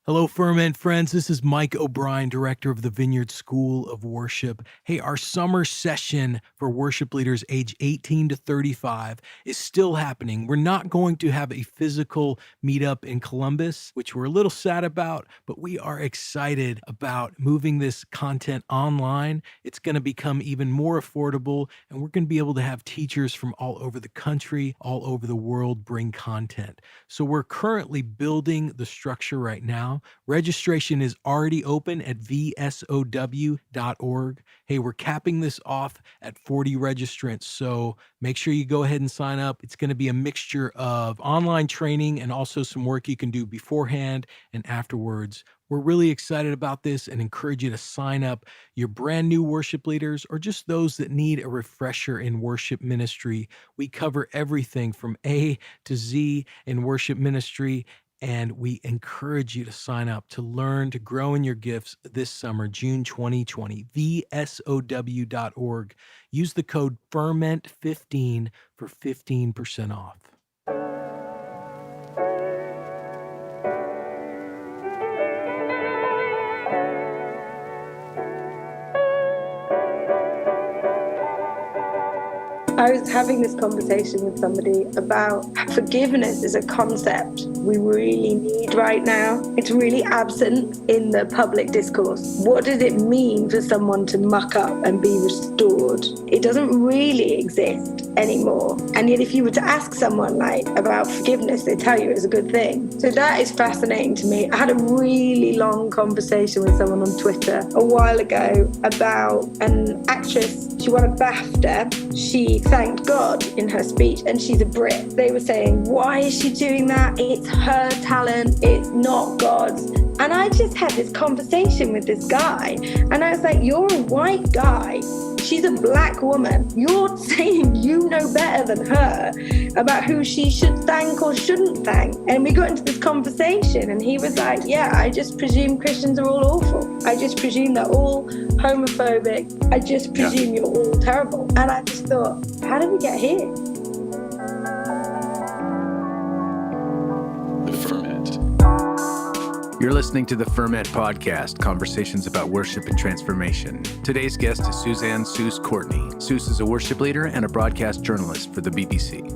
Hello, Ferment friends. This is Mike O'Brien, director of the Vineyard School of Worship. Hey, our summer session for worship leaders age 18 to 35 is still happening. We're not going to have a physical meetup in Columbus, which we're a little sad about, but we are excited about moving this content online. It's going to become even more affordable, and we're going to be able to have teachers from all over the country, all over the world bring content. So we're currently building the structure right now. Registration is already open at vsow.org. Hey, we're capping this off at 40 registrants, so make sure you go ahead and sign up. It's going to be a mixture of online training and also some work you can do beforehand and afterwards. We're really excited about this and encourage you to sign up. Your brand new worship leaders or just those that need a refresher in worship ministry. We cover everything from A to Z in worship ministry. And we encourage you to sign up to learn to grow in your gifts this summer, June 2020, vsow.org. Use the code FERMENT15 for 15% off. I was having this conversation with somebody about forgiveness as a concept we really need right now. It's really absent in the public discourse. What does it mean for someone to muck up and be restored? It doesn't really exist anymore. And yet if you were to ask someone about forgiveness, they tell you it's a good thing. So that is fascinating to me. I had a really long conversation with someone on Twitter a while ago about an actress. She won a BAFTA. She thanked God in her speech, and she's a Brit. They were saying, why is she doing that? It's her talent. It's not God's. And I just had this conversation with this guy, and I was like, you're a white guy. She's a black woman. You're saying you know better than her about who she should thank or shouldn't thank. And we got into this conversation, and he was like, yeah, I just presume Christians are all awful. I just presume they're all homophobic. I just presume you're all terrible. And I just thought, how did we get here? The Ferment. You're listening to the Ferment podcast, conversations about worship and transformation. Today's guest is Susanne Soose Courtney. Soose is a worship leader and a broadcast journalist for the BBC.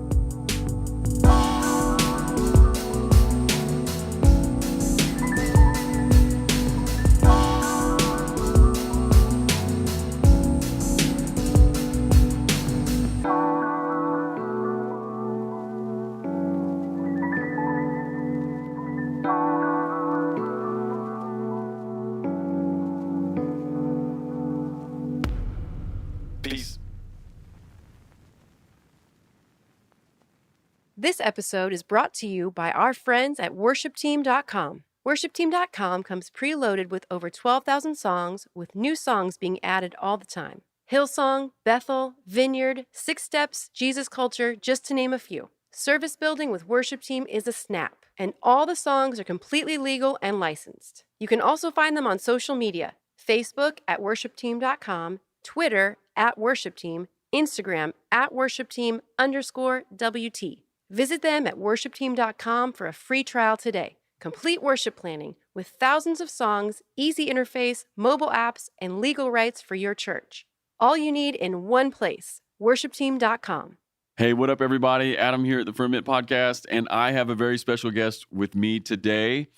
This episode is brought to you by our friends at worshipteam.com. Worshipteam.com comes preloaded with over 12,000 songs, with new songs being added all the time. Hillsong, Bethel, Vineyard, Six Steps, Jesus Culture, just to name a few. Service building with Worship Team is a snap, and all the songs are completely legal and licensed. You can also find them on social media, Facebook at worshipteam.com, Twitter at worshipteam, Instagram at worshipteam_WT. Visit them at worshipteam.com for a free trial today. Complete worship planning with thousands of songs, easy interface, mobile apps, and legal rights for your church. All you need in one place, worshipteam.com. Hey, what up, everybody? Adam here at the Ferment Podcast, and I have a very special guest with me today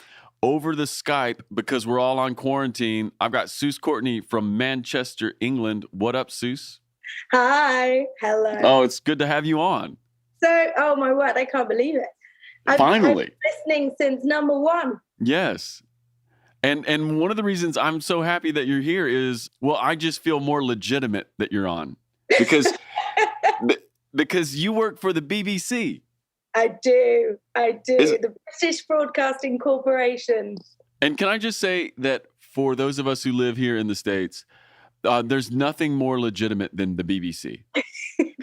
over the Skype because we're all on quarantine. I've got Soose Courtney from Manchester, England. What up, Soose? Hi. Hello. Oh, it's good to have you on. So, oh my word, I can't believe it. Finally. I've been listening since number one. Yes. And one of the reasons I'm so happy that you're here is, well, I just feel more legitimate that you're on because because you work for the BBC. I do. The British Broadcasting Corporation. And can I just say that for those of us who live here in the States, there's nothing more legitimate than the BBC.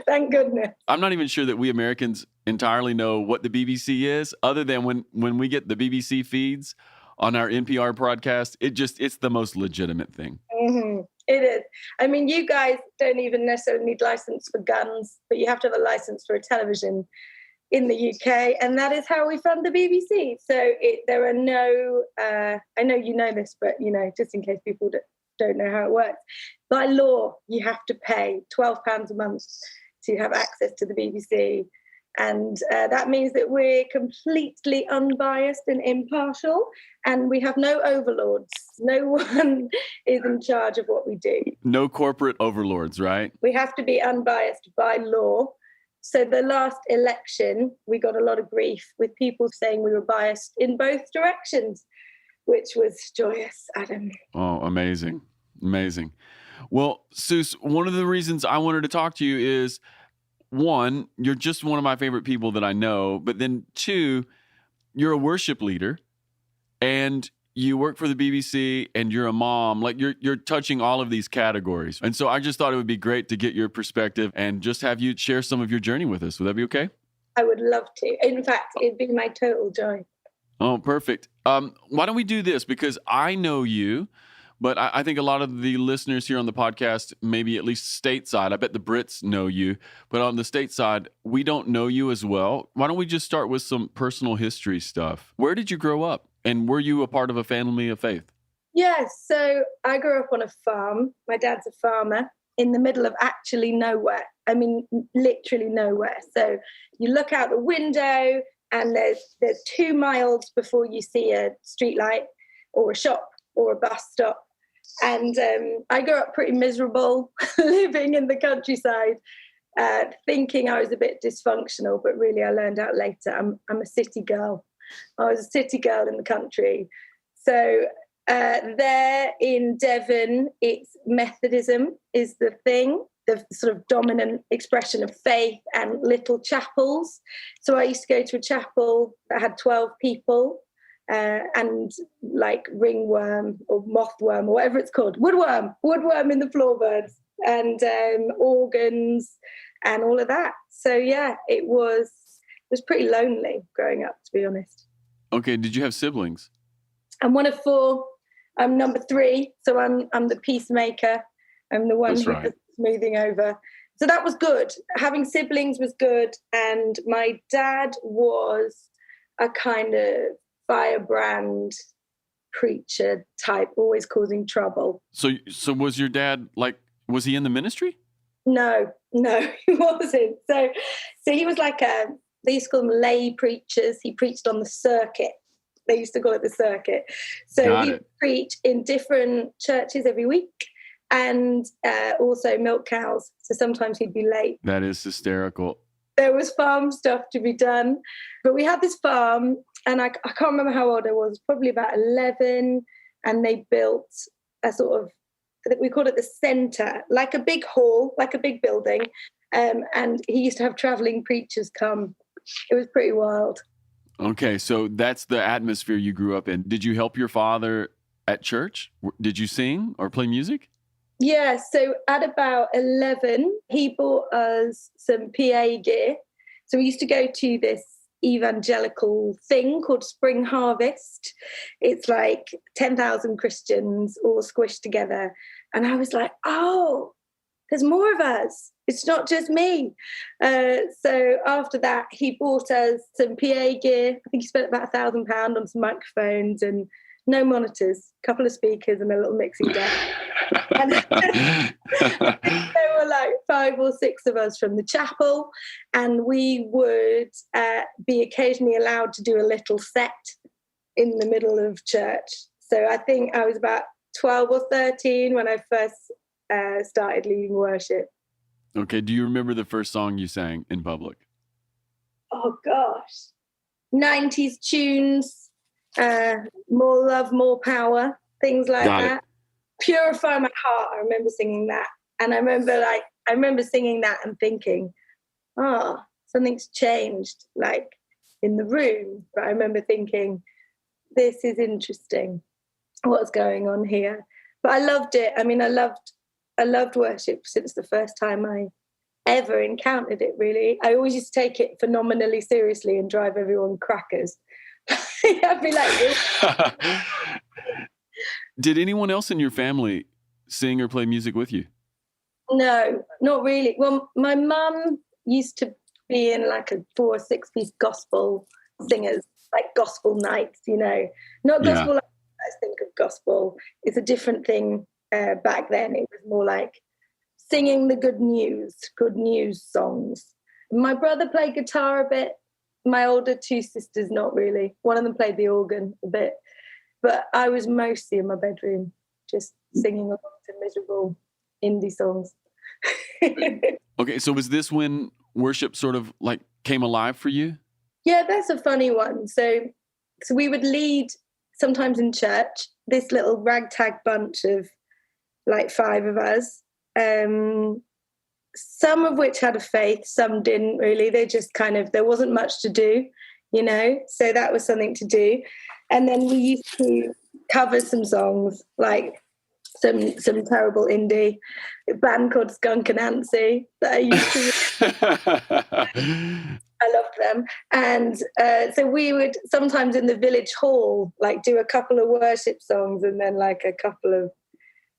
Thank goodness. I'm not even sure that we Americans entirely know what the BBC is, other than when we get the BBC feeds on our NPR broadcast, it's the most legitimate thing. Mm-hmm. It is. I mean, you guys don't even necessarily need license for guns, but you have to have a license for a television in the UK, and that is how we fund the BBC. So there are no, I know you know this, but just in case people don't know how it works, by law you have to pay £12 a month to have access to the BBC, and that means that we're completely unbiased and impartial, and we have no overlords. No one is in charge of what we do. No corporate overlords, right? We have to be unbiased by law. So the last election, we got a lot of grief with people saying we were biased in both directions, which was joyous, Adam. Oh, amazing. Amazing. Well, Suze, one of the reasons I wanted to talk to you is, one, you're just one of my favorite people that I know, but then two, you're a worship leader and you work for the BBC and you're a mom. Like you're touching all of these categories. And so I just thought it would be great to get your perspective and just have you share some of your journey with us. Would that be okay? I would love to. In fact, it'd be my total joy. Oh, perfect. Why don't we do this? Because I know you, but I think a lot of the listeners here on the podcast, maybe at least stateside, I bet the Brits know you, but on the stateside, we don't know you as well. Why don't we just start with some personal history stuff? Where did you grow up? And were you a part of a family of faith? Yes, so I grew up on a farm. My dad's a farmer in the middle of actually nowhere. I mean, literally nowhere. So you look out the window and there's 2 miles before you see a streetlight or a shop or a bus stop. And I grew up pretty miserable, living in the countryside, thinking I was a bit dysfunctional, but really I learned out later I'm a city girl. I was a city girl in the country. So there in Devon, it's Methodism is the thing, the sort of dominant expression of faith, and little chapels. So I used to go to a chapel that had 12 people and like ringworm or mothworm or whatever it's called, woodworm in the floorboards, and organs and all of that. So yeah, it was pretty lonely growing up, to be honest. Okay, did you have siblings? I'm one of 4. I'm number 3, so I'm the peacemaker. I'm the one who's smoothing over. So that was good. Having siblings was good, and my dad was a kind of firebrand preacher type, always causing trouble. So was your dad was he in the ministry? No, he wasn't. So he was like they used to call them lay preachers. He preached on the circuit. They used to call it the circuit. So he would preach in different churches every week, and also milk cows. So sometimes he'd be late. That is hysterical. There was farm stuff to be done. But we had this farm, and I can't remember how old I was, probably about 11, and they built a sort of, we called it the centre, like a big hall, like a big building. And he used to have travelling preachers come. It was pretty wild. Okay, so that's the atmosphere you grew up in. Did you help your father at church? Did you sing or play music? Yeah, so at about 11, he bought us some PA gear. So we used to go to this evangelical thing called Spring Harvest. It's like 10,000 Christians all squished together. And I was like, oh, there's more of us. It's not just me. So after that, he bought us some PA gear. I think he spent about £1,000 on some microphones and no monitors, a couple of speakers and a little mixing desk. And there were like 5 or 6 of us from the chapel, and we would be occasionally allowed to do a little set in the middle of church. So I think I was about 12 or 13 when I first started leading worship. Okay, do you remember the first song you sang in public? Oh gosh, 90s tunes, More Love, More Power, things like that. Purify My Heart, I remember singing that. And I remember singing that and thinking, oh, something's changed, like in the room. But I remember thinking, this is interesting, what's going on here. But I loved it. I mean, I loved worship since the first time I ever encountered it, really. I always used to take it phenomenally seriously and drive everyone crackers. I'd be like, Did anyone else in your family sing or play music with you? No, not really. Well, my mum used to being like a 4 or 6 piece gospel singers, like gospel nights, not gospel. Like I think of gospel. It's a different thing. Back then, it was more like singing the good news songs. My brother played guitar a bit. My older 2 sisters, not really. One of them played the organ a bit. But I was mostly in my bedroom, just singing along to miserable indie songs. Okay, so was this when worship sort of like came alive for you? Yeah, that's a funny one. So we would lead sometimes in church, this little ragtag bunch of like 5 of us, some of which had a faith, some didn't really. They just there wasn't much to do, so that was something to do. And then we used to cover some songs, like some terrible indie band called Skunk and Nancy that I used to. I loved them. And so we would sometimes in the village hall, like do a couple of worship songs and then like a couple of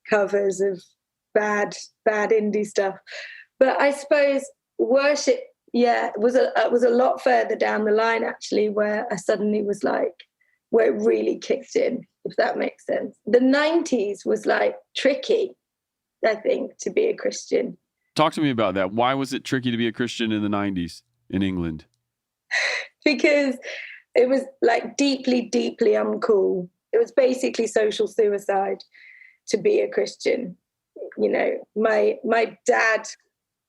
covers of bad indie stuff. But I suppose worship, was a lot further down the line actually, where I suddenly was like, where it really kicked in, if that makes sense. The 90s was like tricky, I think, to be a Christian. Talk to me about that. Why was it tricky to be a Christian in the 90s in England? Because it was like deeply, deeply uncool. It was basically social suicide to be a Christian. My dad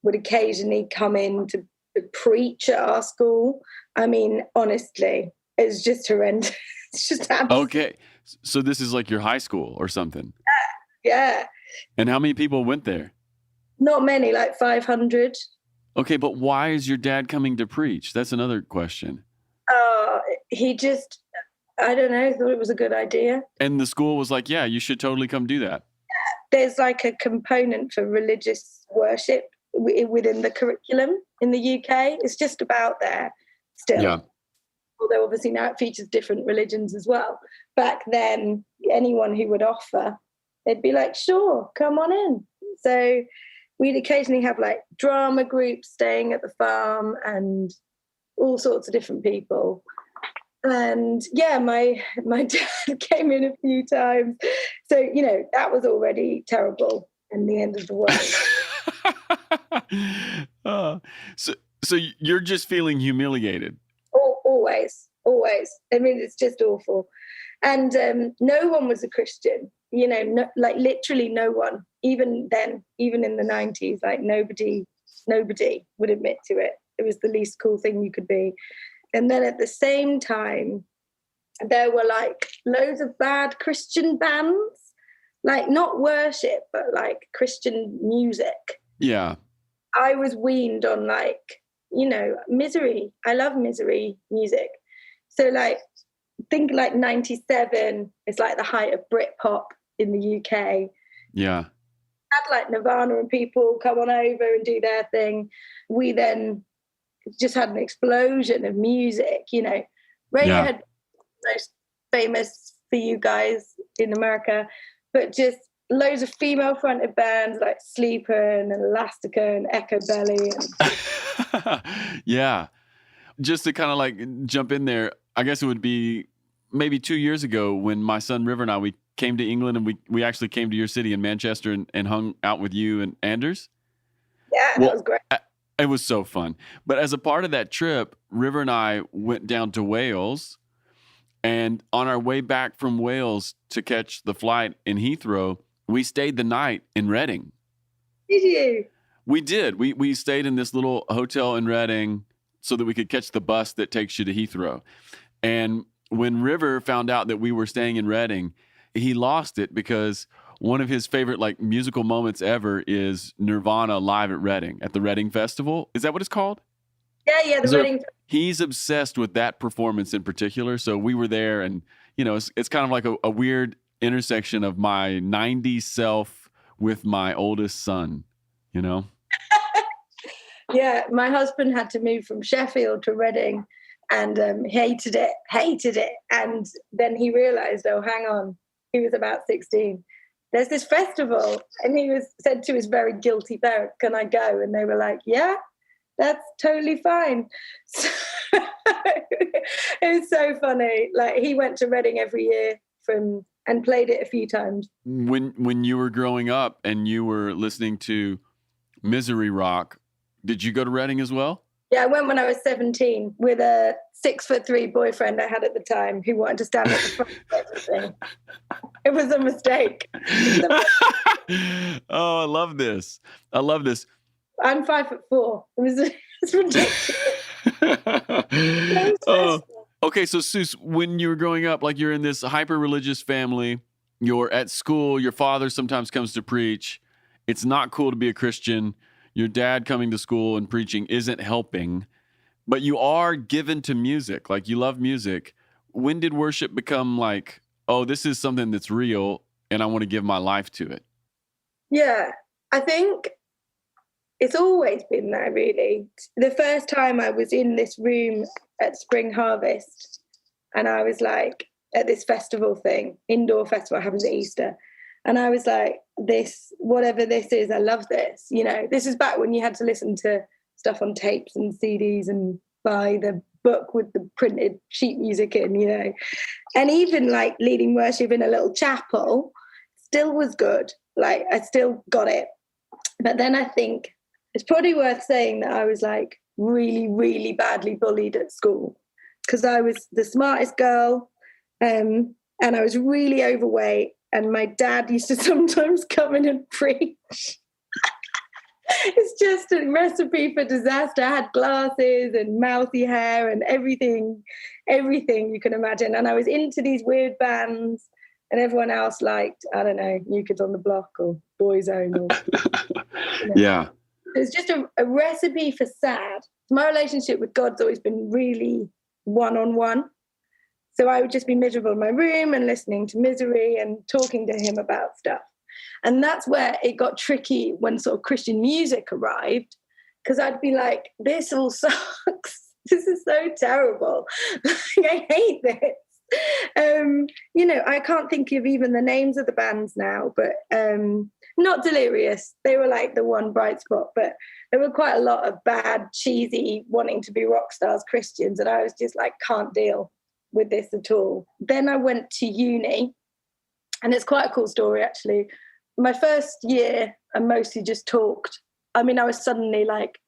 would occasionally come in to preach at our school. I mean, honestly, it's just horrendous. It's just absolutely. Okay. So this is like your high school or something? Yeah. And how many people went there? Not many, like 500. Okay, but why is your dad coming to preach? That's another question. He just, I don't know, thought it was a good idea. And the school was like, yeah, you should totally come do that. There's like a component for religious worship within the curriculum in the UK. It's just about there still. Yeah. Although obviously now it features different religions as well. Back then, anyone who would offer, they'd be like, sure, come on in. So we'd occasionally have like drama groups staying at the farm and all sorts of different people. And yeah, my dad came in a few times. So, that was already terrible and the end of the world. So you're just feeling humiliated. Always. I mean, it's just awful. And no one was a Christian, like literally no one. Even then, even in the 90s, like nobody would admit to it. It was the least cool thing you could be. And then at the same time, there were like loads of bad Christian bands, like not worship, but like Christian music. Yeah. I was weaned on like, misery. I love misery music. So like, think like 97 is like the height of Britpop in the UK. Yeah. Had like Nirvana and people come on over and do their thing. We then just had an explosion of music, Radiohead, most famous for you guys in America, but just loads of female fronted bands like Sleeper and Elastica and Echo Belly. Yeah. Just to kind of like jump in there, I guess it would be maybe 2 years ago when my son River and I, we came to England and we actually came to your city in Manchester and hung out with you and Anders. Yeah, that was great. It was so fun. But as a part of that trip, River and I went down to Wales. And on our way back from Wales to catch the flight in Heathrow, we stayed the night in Reading. Did you? We did. We stayed in this little hotel in Reading so that we could catch the bus that takes you to Heathrow. And when River found out that we were staying in Reading, he lost it because one of his favorite like musical moments ever is Nirvana live at Reading, at the Reading Festival. Is that what it's called? Yeah, the Reading. He's obsessed with that performance in particular. So we were there and, it's kind of like a weird intersection of my 90s self with my oldest son, Yeah, my husband had to move from Sheffield to Reading and hated it. And then he realized, oh, hang on, he was about 16. There's this festival, and he said to his very guilty parents, can I go? And they were like, yeah. That's totally fine. So, it was so funny. Like, he went to Reading every year and played it a few times. When you were growing up and you were listening to Misery Rock, did you go to Reading as well? Yeah, I went when I was 17 with a 6'3" boyfriend I had at the time who wanted to stand at the front of everything. It was a mistake. Oh, I love this. I'm 5'4". It's ridiculous. Oh. Okay, so Suze, when you were growing up, like you're in this hyper-religious family, you're at school, your father sometimes comes to preach. It's not cool to be a Christian. Your dad coming to school and preaching isn't helping, but you are given to music. Like, you love music. When did worship become like, oh, this is something that's real and I want to give my life to it? Yeah, I think it's always been there, really. The first time I was in this room at Spring Harvest, and I was like, at this festival thing, indoor festival, happens at Easter. And I was like, this, whatever this is, I love this. You know, this is back when you had to listen to stuff on tapes and CDs and buy the book with the printed sheet music in, you know. And even like leading worship in a little chapel still was good. Like, I still got it. But then I think it's probably worth saying that I was like really, really badly bullied at school because I was the smartest girl, and I was really overweight. And my dad used to sometimes come in and preach. It's just a recipe for disaster. I had glasses and mouthy hair and everything you can imagine. And I was into these weird bands, and everyone else liked, I don't know, New Kids on the Block or Boyzone. Or, you know. Yeah. It's just a recipe for sad. My relationship with God's always been really one-on-one. So I would just be miserable in my room and listening to Misery and talking to him about stuff. And that's where it got tricky when sort of Christian music arrived, because I'd be like, this all sucks. This is so terrible. I hate this. You know, I can't think of even the names of the bands now, but not Delirious. They were like the one bright spot, but there were quite a lot of bad, cheesy, wanting to be rock stars Christians. And I was just like, can't deal with this at all. Then I went to uni, and it's quite a cool story, actually. My first year, I mostly just talked. I mean, I was suddenly like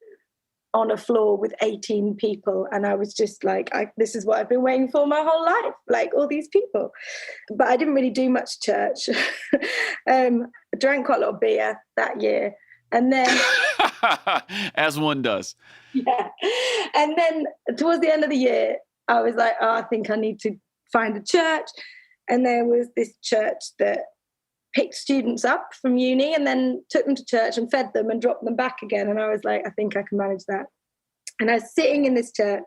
on a floor with 18 people, and I was just like, this is what I've been waiting for my whole life, like all these people. But I didn't really do much church. I drank quite a lot of beer that year. And then... As one does. Yeah. And then towards the end of the year, I was like, oh, I think I need to find a church. And there was this church that picked students up from uni and then took them to church and fed them and dropped them back again. And I was like, I think I can manage that. And I was sitting in this church,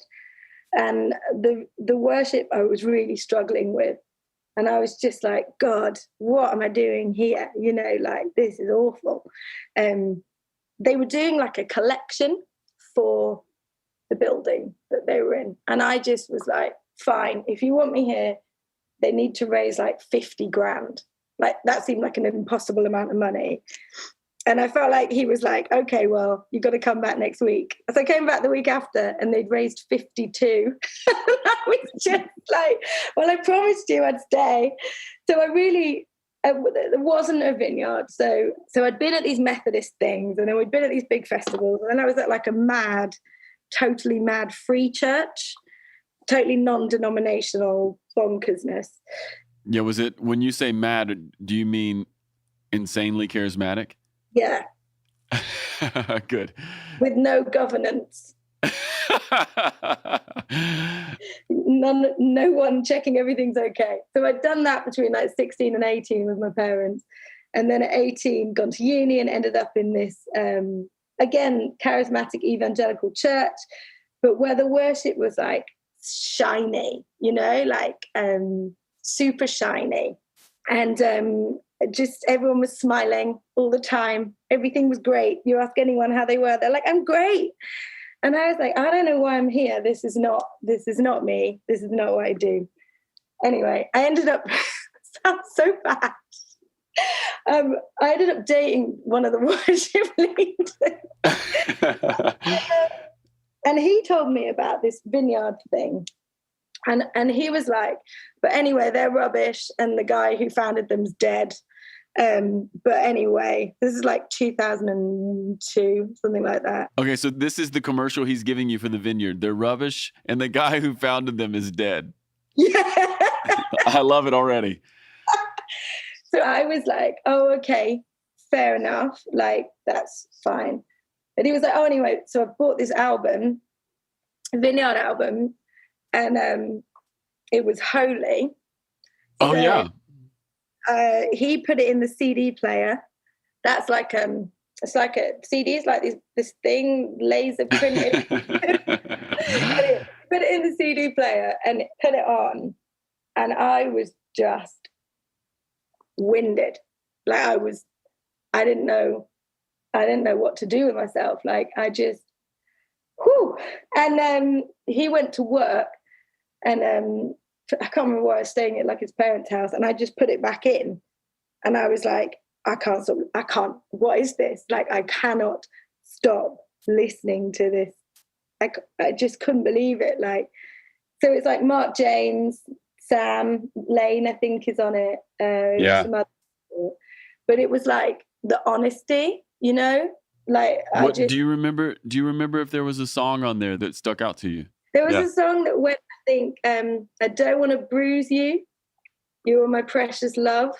and the worship I was really struggling with. And I was just like, God, what am I doing here? You know, like, this is awful. They were doing like a collection for the building that they were in. And I just was like, fine, if you want me here, they need to raise like 50 grand. Like, that seemed like an impossible amount of money. And I felt like he was like, okay, well, you got to come back next week. So I came back the week after, and they'd raised 52. And I was just like, well, I promised you I'd stay. So I really, there wasn't a vineyard. So I'd been at these Methodist things, and then we'd been at these big festivals. And then I was at like a totally mad free church, totally non-denominational bonkersness. Yeah, was it, when you say mad, do you mean insanely charismatic? Yeah. Good. With no governance. No one checking everything's okay. So I'd done that between like 16 and 18 with my parents. And then at 18, gone to uni and ended up in this, again, charismatic evangelical church, but where the worship was like shiny, you know, like super shiny. And just everyone was smiling all the time. Everything was great. You ask anyone how they were, they're like, I'm great. And I was like, I don't know why I'm here. This is not me. This is not what I do. Anyway, I ended up, sounds so bad. I ended up dating one of the worship leaders. And he told me about this Vineyard thing. And he was like, but anyway, they're rubbish. And the guy who founded them's dead. But anyway, this is like 2002, something like that. Okay, so this is the commercial he's giving you for the Vineyard. They're rubbish, and the guy who founded them is dead. Yeah. I love it already. So I was like, oh, okay, fair enough. Like, that's fine. But he was like, oh, anyway, so I bought this album, Vineyard album, and it was Holy. Oh, So, yeah. He put it in the CD player. That's like it's like a CD is like this thing laser printed. Put it in the CD player and put it on, and I was just winded. Like I didn't know what to do with myself. Like I just, whew. And he went to work, and I can't remember where I was staying at, like his parents' house, and I just put it back in, and I was like, I can't, what is this? Like, I cannot stop listening to this. I just couldn't believe it. Like, so it's like Mark James, Sam, Lane, I think is on it. Yeah. Some other people. But it was like the honesty, you know? Like, Do you remember if there was a song on there that stuck out to you? There was a song that went, I think, I don't want to bruise you. You are my precious love.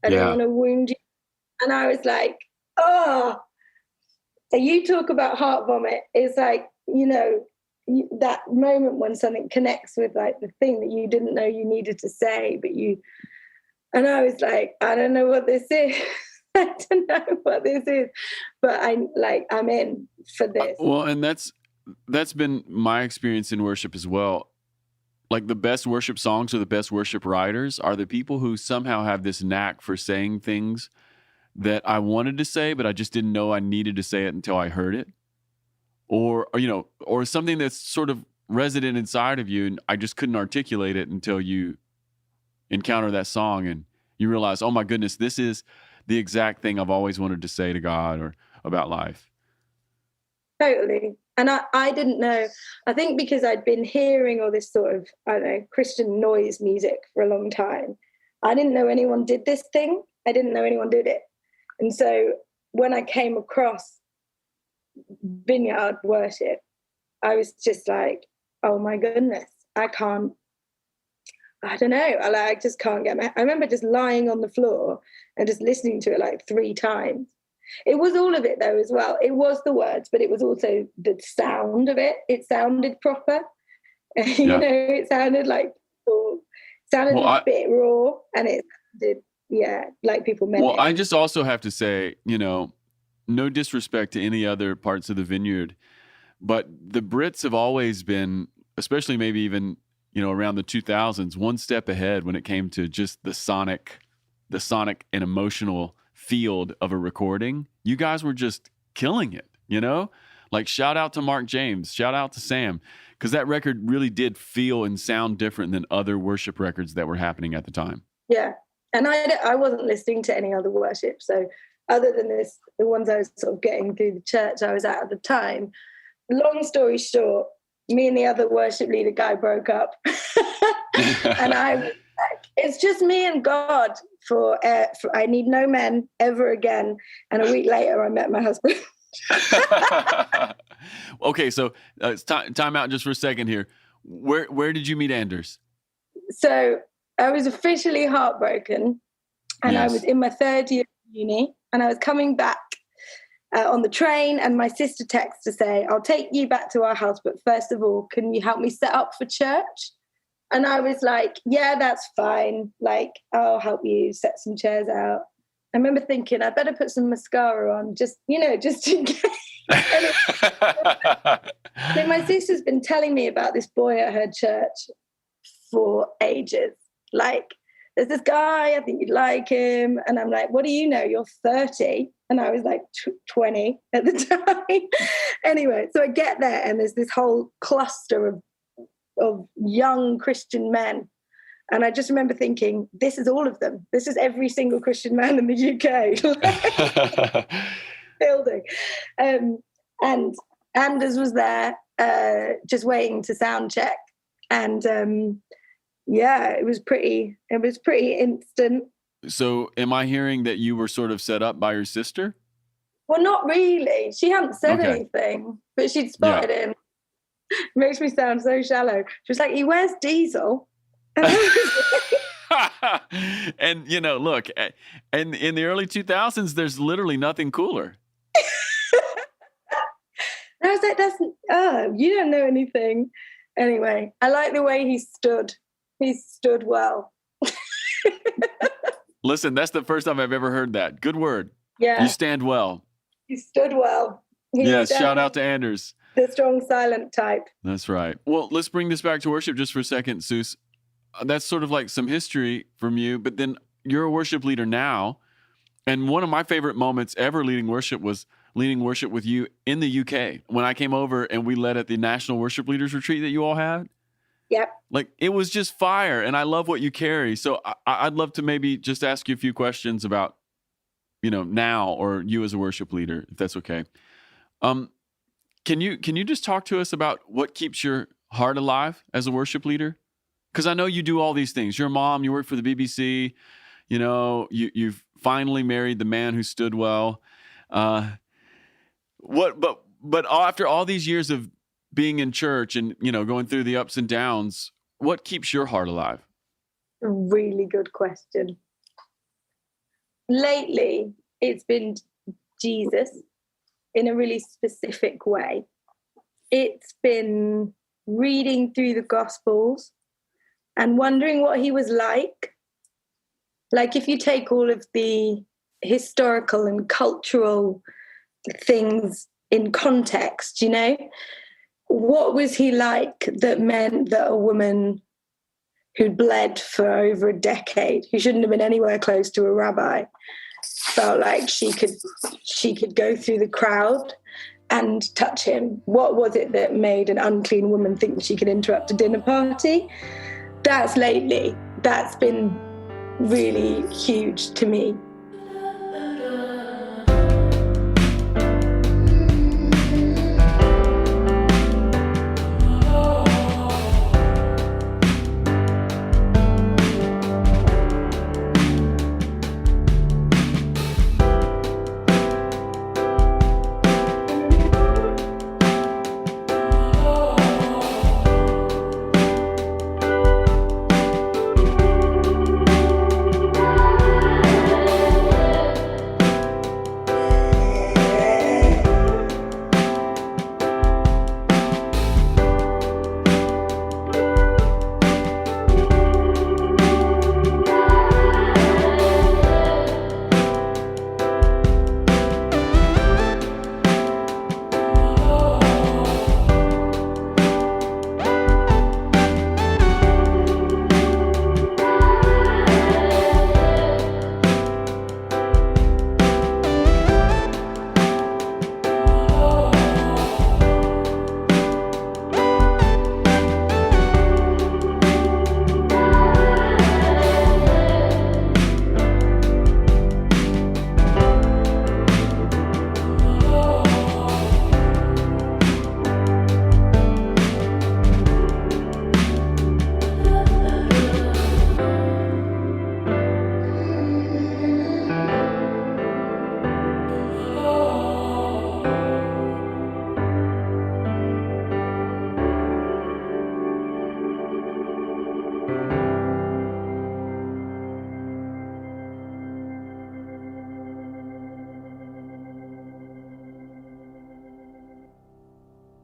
I don't want to wound you. And I was like, oh, you talk about heart vomit. It's like, you know, that moment when something connects with like the thing that you didn't know you needed to say, and I was like, I don't know what this is. I don't know what this is, but I'm in for this. Well, and that's been my experience in worship as well. Like the best worship songs or the best worship writers are the people who somehow have this knack for saying things that I wanted to say, but I just didn't know I needed to say it until I heard it. Or something that's sort of resident inside of you, and I just couldn't articulate it until you encounter that song and you realize, oh my goodness, this is the exact thing I've always wanted to say to God or about life. Totally. And I didn't know, I think because I'd been hearing all this sort of, I don't know, Christian noise music for a long time, I didn't know anyone did this thing. I didn't know anyone did it. And so when I came across Vineyard worship, I was just like, oh my goodness, I don't know. I just can't I remember just lying on the floor and just listening to it like 3 times. It was all of it though as well. It was the words, but it was also the sound of it. It sounded proper. You know, it sounded like a bit raw, and it did, like people meant it. Well, I just also have to say, you know, no disrespect to any other parts of the Vineyard, but the Brits have always been, especially maybe even, you know, around the 2000s, one step ahead when it came to just the sonic and emotional field of a recording. You guys were just killing it, you know? Like, shout out to Mark James, shout out to Sam, because that record really did feel and sound different than other worship records that were happening at the time. Yeah. And I wasn't listening to any other worship. So other than the ones I was sort of getting through the church I was at the time, long story short, me and the other worship leader guy broke up. And I was like, it's just me and God for I need no men ever again. And a week later, I met my husband. Okay, so it's time out just for a second here. Where did you meet Anders? So I was officially heartbroken, and I was in my 3rd year of uni, and I was coming back on the train, and my sister texted to say, I'll take you back to our house, but first of all, can you help me set up for church? And I was like, yeah, that's fine. Like, I'll help you set some chairs out. I remember thinking, I better put some mascara on, just in case. So my sister's been telling me about this boy at her church for ages. Like, there's this guy, I think you'd like him. And I'm like, what do you know? You're 30. And I was like 20 at the time. Anyway, so I get there, and there's this whole cluster of young Christian men. And I just remember thinking, this is all of them. This is every single Christian man in the UK building. And Anders was there, just waiting to sound check. And it was pretty instant. So am I hearing that you were sort of set up by your sister? Well, not really. She hadn't said Okay. anything, but she'd spotted him. Makes me sound so shallow. She was like, he wears diesel. And, look, and in the early 2000s, there's literally nothing cooler. I was like, you don't know anything. Anyway, I like the way he stood. He stood well. Listen, that's the first time I've ever heard that. Good word. Yeah. You stand well. He stood well. Yes, shout out to Anders. The strong, silent type. That's right. Well, let's bring this back to worship just for a second, Suze. That's sort of like some history from you, but then you're a worship leader now. And one of my favorite moments ever leading worship was leading worship with you in the UK. When I came over and we led at the National Worship Leaders Retreat that you all had. Yep. Like, it was just fire, and I love what you carry. So I'd love to maybe just ask you a few questions about, now, or you as a worship leader, if that's okay. Can you just talk to us about what keeps your heart alive as a worship leader? Because I know you do all these things. You're a mom, you work for the BBC, you've finally married the man who stood well. But after all these years of being in church and, going through the ups and downs, what keeps your heart alive? A really good question. Lately, it's been Jesus in a really specific way. It's been reading through the Gospels and wondering what he was like. Like, if you take all of the historical and cultural things in context, what was he like that meant that a woman who'd bled for over a decade, who shouldn't have been anywhere close to a rabbi, felt like she could go through the crowd and touch him? What was it that made an unclean woman think she could interrupt a dinner party? That's been really huge to me.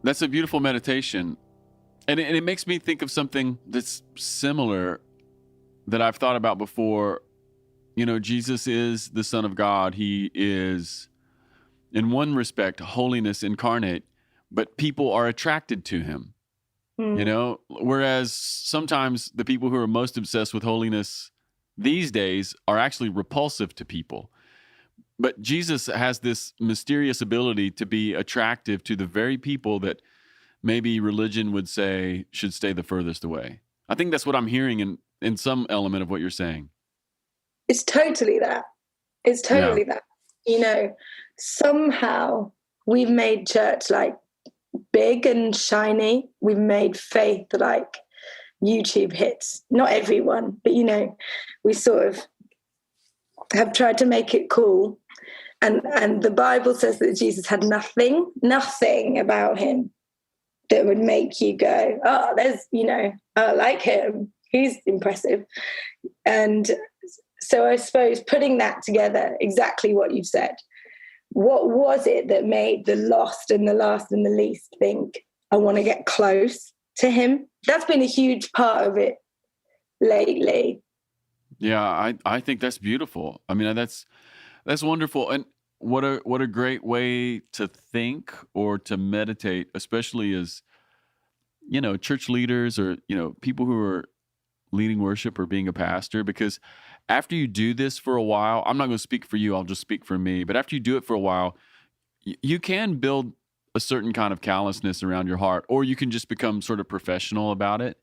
That's a beautiful meditation. And it makes me think of something that's similar that I've thought about before. Jesus is the Son of God. He is, in one respect, holiness incarnate, but people are attracted to him. Whereas sometimes the people who are most obsessed with holiness these days are actually repulsive to people. But Jesus has this mysterious ability to be attractive to the very people that maybe religion would say should stay the furthest away. I think that's what I'm hearing in some element of what you're saying. It's totally that. It's totally that. Somehow we've made church like big and shiny. We've made faith like YouTube hits. Not everyone, but we sort of have tried to make it cool. And the Bible says that Jesus had nothing about him that would make you go, oh, there's, I like him. He's impressive. And so I suppose putting that together, exactly what you've said, what was it that made the lost and the last and the least think, I want to get close to him? That's been a huge part of it lately. Yeah, I think that's beautiful. I mean, that's wonderful. And what a great way to think or to meditate, especially as, church leaders or, people who are leading worship or being a pastor, because after you do this for a while, I'm not going to speak for you, I'll just speak for me, but after you do it for a while, you can build a certain kind of callousness around your heart, or you can just become sort of professional about it.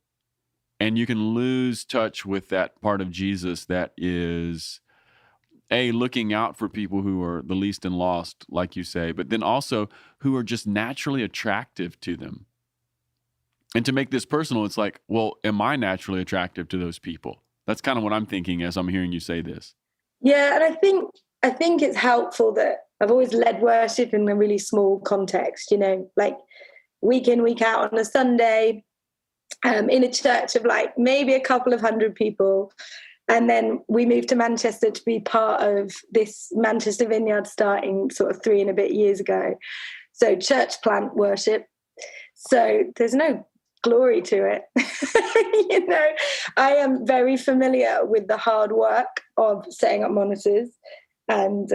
And you can lose touch with that part of Jesus that is, looking out for people who are the least and lost, like you say, but then also who are just naturally attractive to them. And to make this personal, it's like, well, am I naturally attractive to those people? That's kind of what I'm thinking as I'm hearing you say this. Yeah, and I think it's helpful that I've always led worship in a really small context, like week in, week out on a Sunday, in a church of like maybe a couple of hundred people. And then we moved to Manchester to be part of this Manchester Vineyard starting sort of 3 and a bit years ago. So church plant worship. So there's no glory to it. I am very familiar with the hard work of setting up monitors and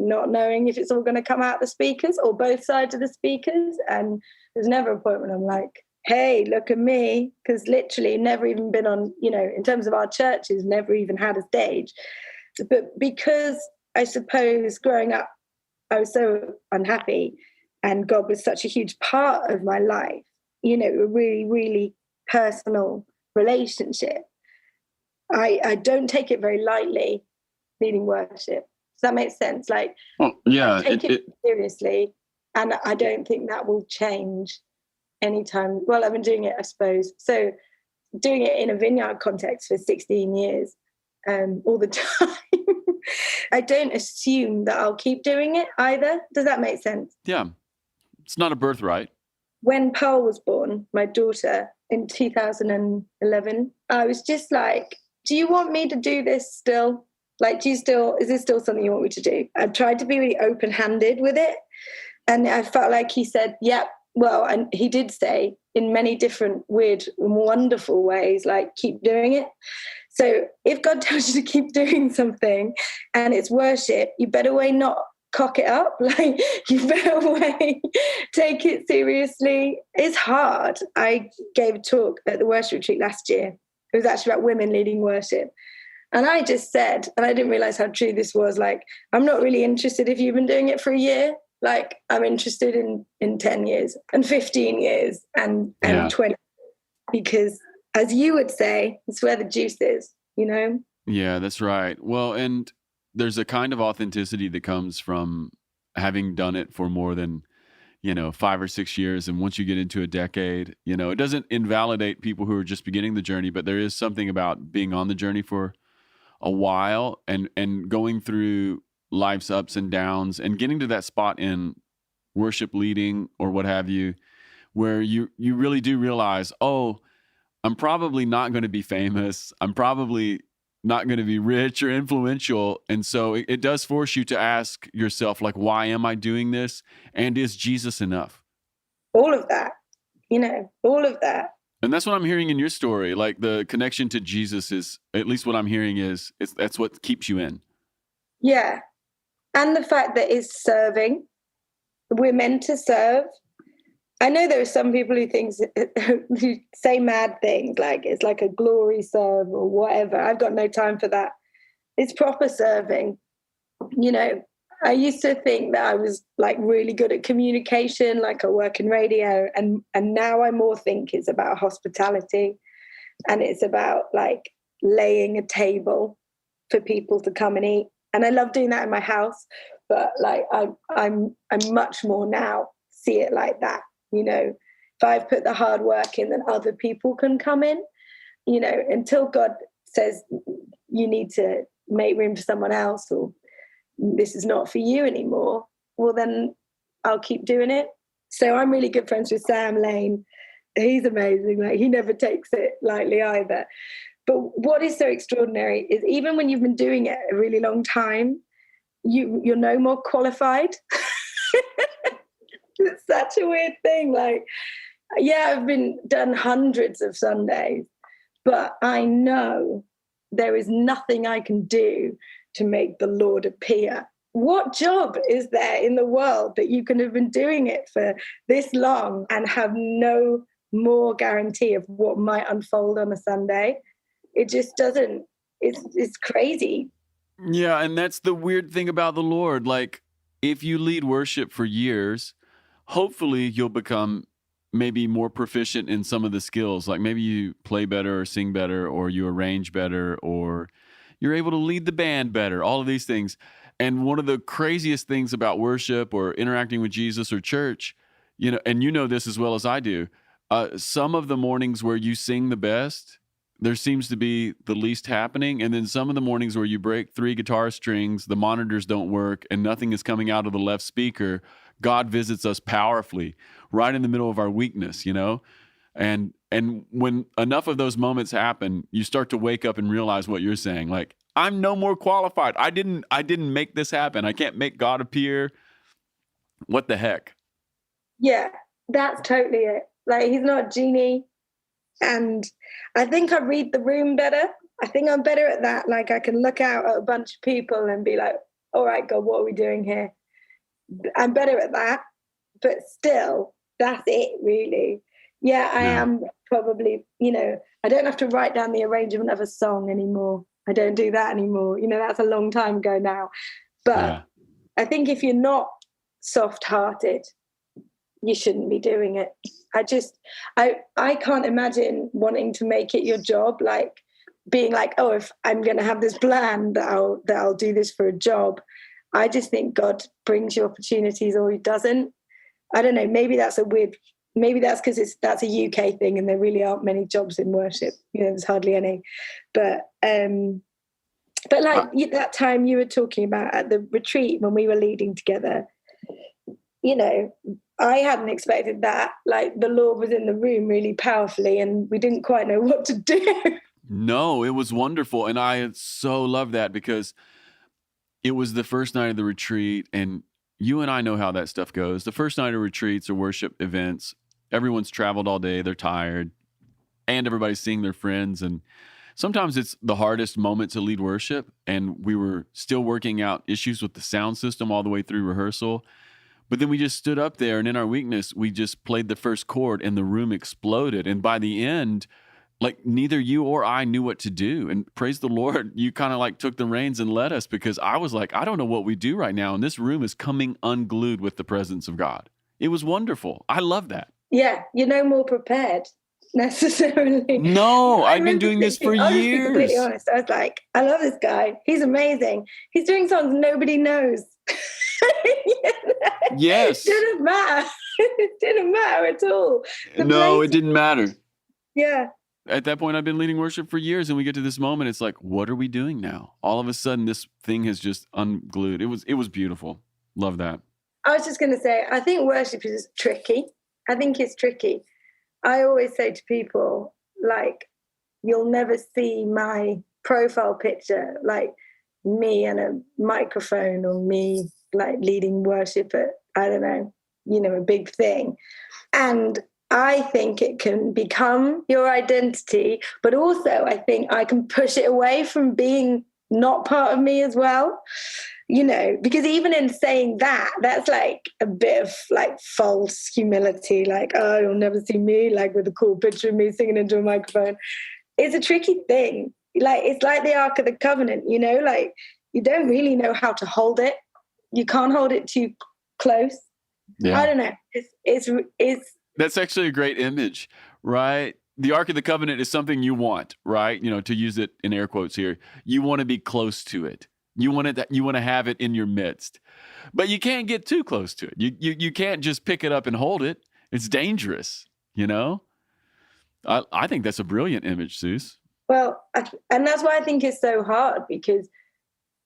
not knowing if it's all going to come out the speakers or both sides of the speakers. And there's never a point when I'm like, hey, look at me, because literally never even been on, in terms of our churches, never even had a stage. But because I suppose growing up, I was so unhappy and God was such a huge part of my life, a really, really personal relationship. I don't take it very lightly, leading worship. Does that make sense? Like, yeah, I take it seriously, and I don't think that will change anytime. Well, I've been doing it, I suppose. So doing it in a vineyard context for 16 years, all the time. I don't assume that I'll keep doing it either. Does that make sense? Yeah. It's not a birthright. When Pearl was born, my daughter, in 2011, I was just like, do you want me to do this still? Like, is this still something you want me to do? I've tried to be really open-handed with it. And I felt like he said, yep. Well, and he did say in many different weird, wonderful ways, like, keep doing it. So if God tells you to keep doing something and it's worship, you better not cock it up. Like, you better take it seriously. It's hard. I gave a talk at the worship retreat last year. It was actually about women leading worship. And I just said, and I didn't realize how true this was, like, I'm not really interested if you've been doing it for a year. Like, I'm interested in 10 years and 15 years and 20, because as you would say, it's where the juice is, Yeah, that's right. Well, and there's a kind of authenticity that comes from having done it for more than, 5 or 6 years. And once you get into a decade, it doesn't invalidate people who are just beginning the journey, but there is something about being on the journey for a while and going through life's ups and downs and getting to that spot in worship leading or what have you, where you really do realize, oh, I'm probably not going to be famous. I'm probably not going to be rich or influential. And so it does force you to ask yourself, like, why am I doing this? And is Jesus enough? All of that, all of that. And that's what I'm hearing in your story. Like, the connection to Jesus is, at least what I'm hearing that's what keeps you in. Yeah. And the fact that it's serving. We're meant to serve. I know there are some people who say mad things, like it's like a glory serve or whatever. I've got no time for that. It's proper serving. I used to think that I was like really good at communication, like I work in radio, and now I more think it's about hospitality, and it's about like laying a table for people to come and eat. And I love doing that in my house, but like I'm much more now see it like that. if I've put the hard work in, then other people can come in, until God says you need to make room for someone else, or this is not for you anymore, well, then I'll keep doing it. So I'm really good friends with Sam Lane. He's amazing. Like, he never takes it lightly either. But what is so extraordinary is even when you've been doing it a really long time, you're no more qualified. It's such a weird thing. Like, yeah, I've done hundreds of Sundays, but I know there is nothing I can do to make the Lord appear. What job is there in the world that you can have been doing it for this long and have no more guarantee of what might unfold on a Sunday? It just doesn't. It's crazy. Yeah, and that's the weird thing about the Lord. Like, if you lead worship for years, hopefully you'll become maybe more proficient in some of the skills. Like, maybe you play better or sing better, or you arrange better, or you're able to lead the band better, all of these things. And one of the craziest things about worship or interacting with Jesus or church, and you know this as well as I do, some of the mornings where you sing the best, there seems to be the least happening. And then some of the mornings where you break 3 guitar strings, the monitors don't work, and nothing is coming out of the left speaker, God visits us powerfully right in the middle of our weakness, And when enough of those moments happen, you start to wake up and realize what you're saying. Like, I'm no more qualified. I didn't make this happen. I can't make God appear. What the heck? Yeah, that's totally it. Like, he's not a genie. And I think I read the room better. I think I'm better at that. Like, I can look out at a bunch of people and be like, all right, God, what are we doing here? I'm better at that. But still, that's it, really. Yeah, I am probably, I don't have to write down the arrangement of a song anymore. I don't do that anymore. That's a long time ago now. But I think if you're not soft-hearted, you shouldn't be doing it. I can't imagine wanting to make it your job, like being like, oh, if I'm going to have this plan that I'll do this for a job. I just think God brings you opportunities, or he doesn't. I don't know. Maybe that's because that's a UK thing, and there really aren't many jobs in worship. There's hardly any. But like that time you were talking about at the retreat when we were leading together, I hadn't expected that. Like, the Lord was in the room really powerfully, and we didn't quite know what to do. No, it was wonderful. And I so love that, because it was the first night of the retreat, and you and I know how that stuff goes. The first night of retreats or worship events, everyone's traveled all day, they're tired, and everybody's seeing their friends. And sometimes it's the hardest moment to lead worship, and we were still working out issues with the sound system all the way through rehearsal. But then we just stood up there, and in our weakness, we just played the first chord, and the room exploded. And by the end, like, neither you or I knew what to do. And praise the Lord, you kind of like took the reins and led us, because I was like, I don't know what we do right now. And this room is coming unglued with the presence of God. It was wonderful. I love that. Yeah, you're no more prepared necessarily. No, I've been doing this for years. I'll just be completely honest. I was like, I love this guy. He's amazing. He's doing songs nobody knows. Yes. It didn't matter. It didn't matter at all. No, it didn't matter. Yeah. At that point, I've been leading worship for years, and we get to this moment. It's like, what are we doing now? All of a sudden, this thing has just unglued. It was beautiful. Love that. I was just going to say, I think worship is tricky. I think it's tricky. I always say to people, like, you'll never see my profile picture, like me and a microphone, or me like leading worship at, I don't know, a big thing. And I think it can become your identity, but also I think I can push it away from being not part of me as well, because even in saying that, that's like a bit of like false humility, like, oh, you'll never see me like with a cool picture of me singing into a microphone. It's a tricky thing. Like, it's like the Ark of the Covenant, like you don't really know how to hold it. You can't hold it too close. Yeah. I don't know. It's That's actually a great image, right? The Ark of the Covenant is something you want, right? To use it in air quotes here. You want to be close to it. You want to have it in your midst. But you can't get too close to it. You can't just pick it up and hold it. It's dangerous, I think that's a brilliant image, Suze. Well, and that's why I think it's so hard, because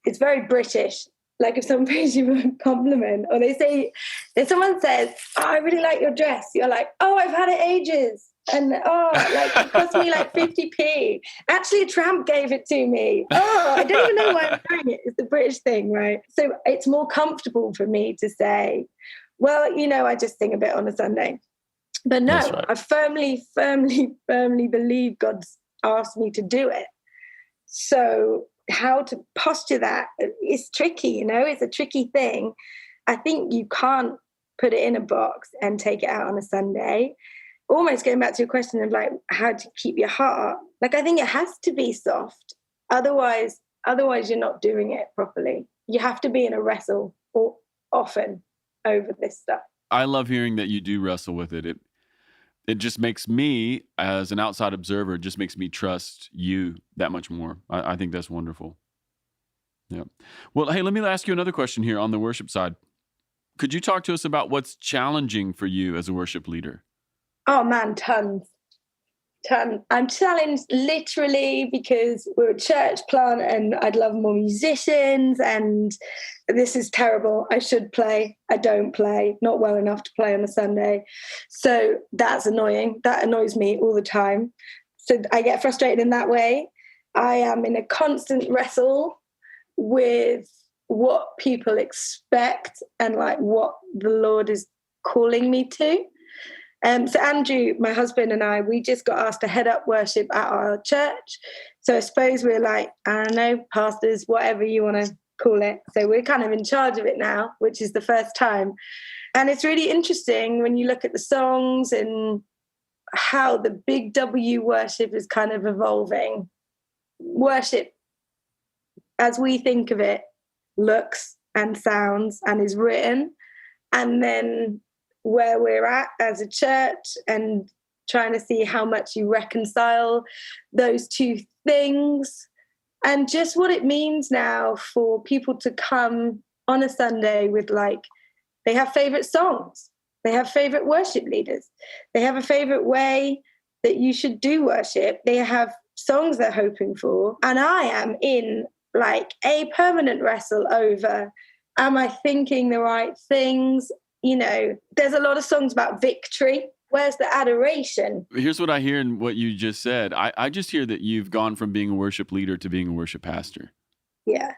it's very British. Like if someone pays you a compliment, or if someone says, "Oh, I really like your dress," you're like, "Oh, I've had it ages." And it cost me like 50p. Actually, a tramp gave it to me. Oh, I don't even know why I'm wearing it. It's the British thing, right? So it's more comfortable for me to say, well, I just sing a bit on a Sunday. But no, Right. I firmly, firmly, firmly believe God's asked me to do it. So how to posture that is tricky, it's a tricky thing. I think you can't put it in a box and take it out on a Sunday. Almost going back to your question of like how to keep your heart, like I think it has to be soft. Otherwise you're not doing it properly. You have to be in a wrestle often over this stuff. I love hearing that you do wrestle with it. It just makes me, as an outside observer, it just makes me trust you that much more. I think that's wonderful. Yeah. Well, hey, let me ask you another question here on the worship side. Could you talk to us about what's challenging for you as a worship leader? Oh man, tons. I'm challenged literally because we're a church plant and I'd love more musicians, and this is terrible. I should play. I don't play, not well enough to play on a Sunday. So that's annoying. That annoys me all the time. So I get frustrated in that way. I am in a constant wrestle with what people expect and like what the Lord is calling me to. So Andrew, my husband, and I, we just got asked to head up worship at our church. So I suppose we're like, I don't know, pastors, whatever you want to call it. So we're kind of in charge of it now, which is the first time. And it's really interesting when you look at the songs and how the big W worship is kind of evolving. Worship, as we think of it, looks and sounds and is written. And then where we're at as a church and trying to see how much you reconcile those two things, and just what it means now for people to come on a Sunday with they have favorite songs, they have favorite worship leaders, they have a favorite way that you should do worship, they have songs they're hoping for. And I am in a permanent wrestle over, am I thinking the right things? There's a lot of songs about victory. Where's the adoration? Here's what I hear in what you just said. I just hear that you've gone from being a worship leader to being a worship pastor. Yeah.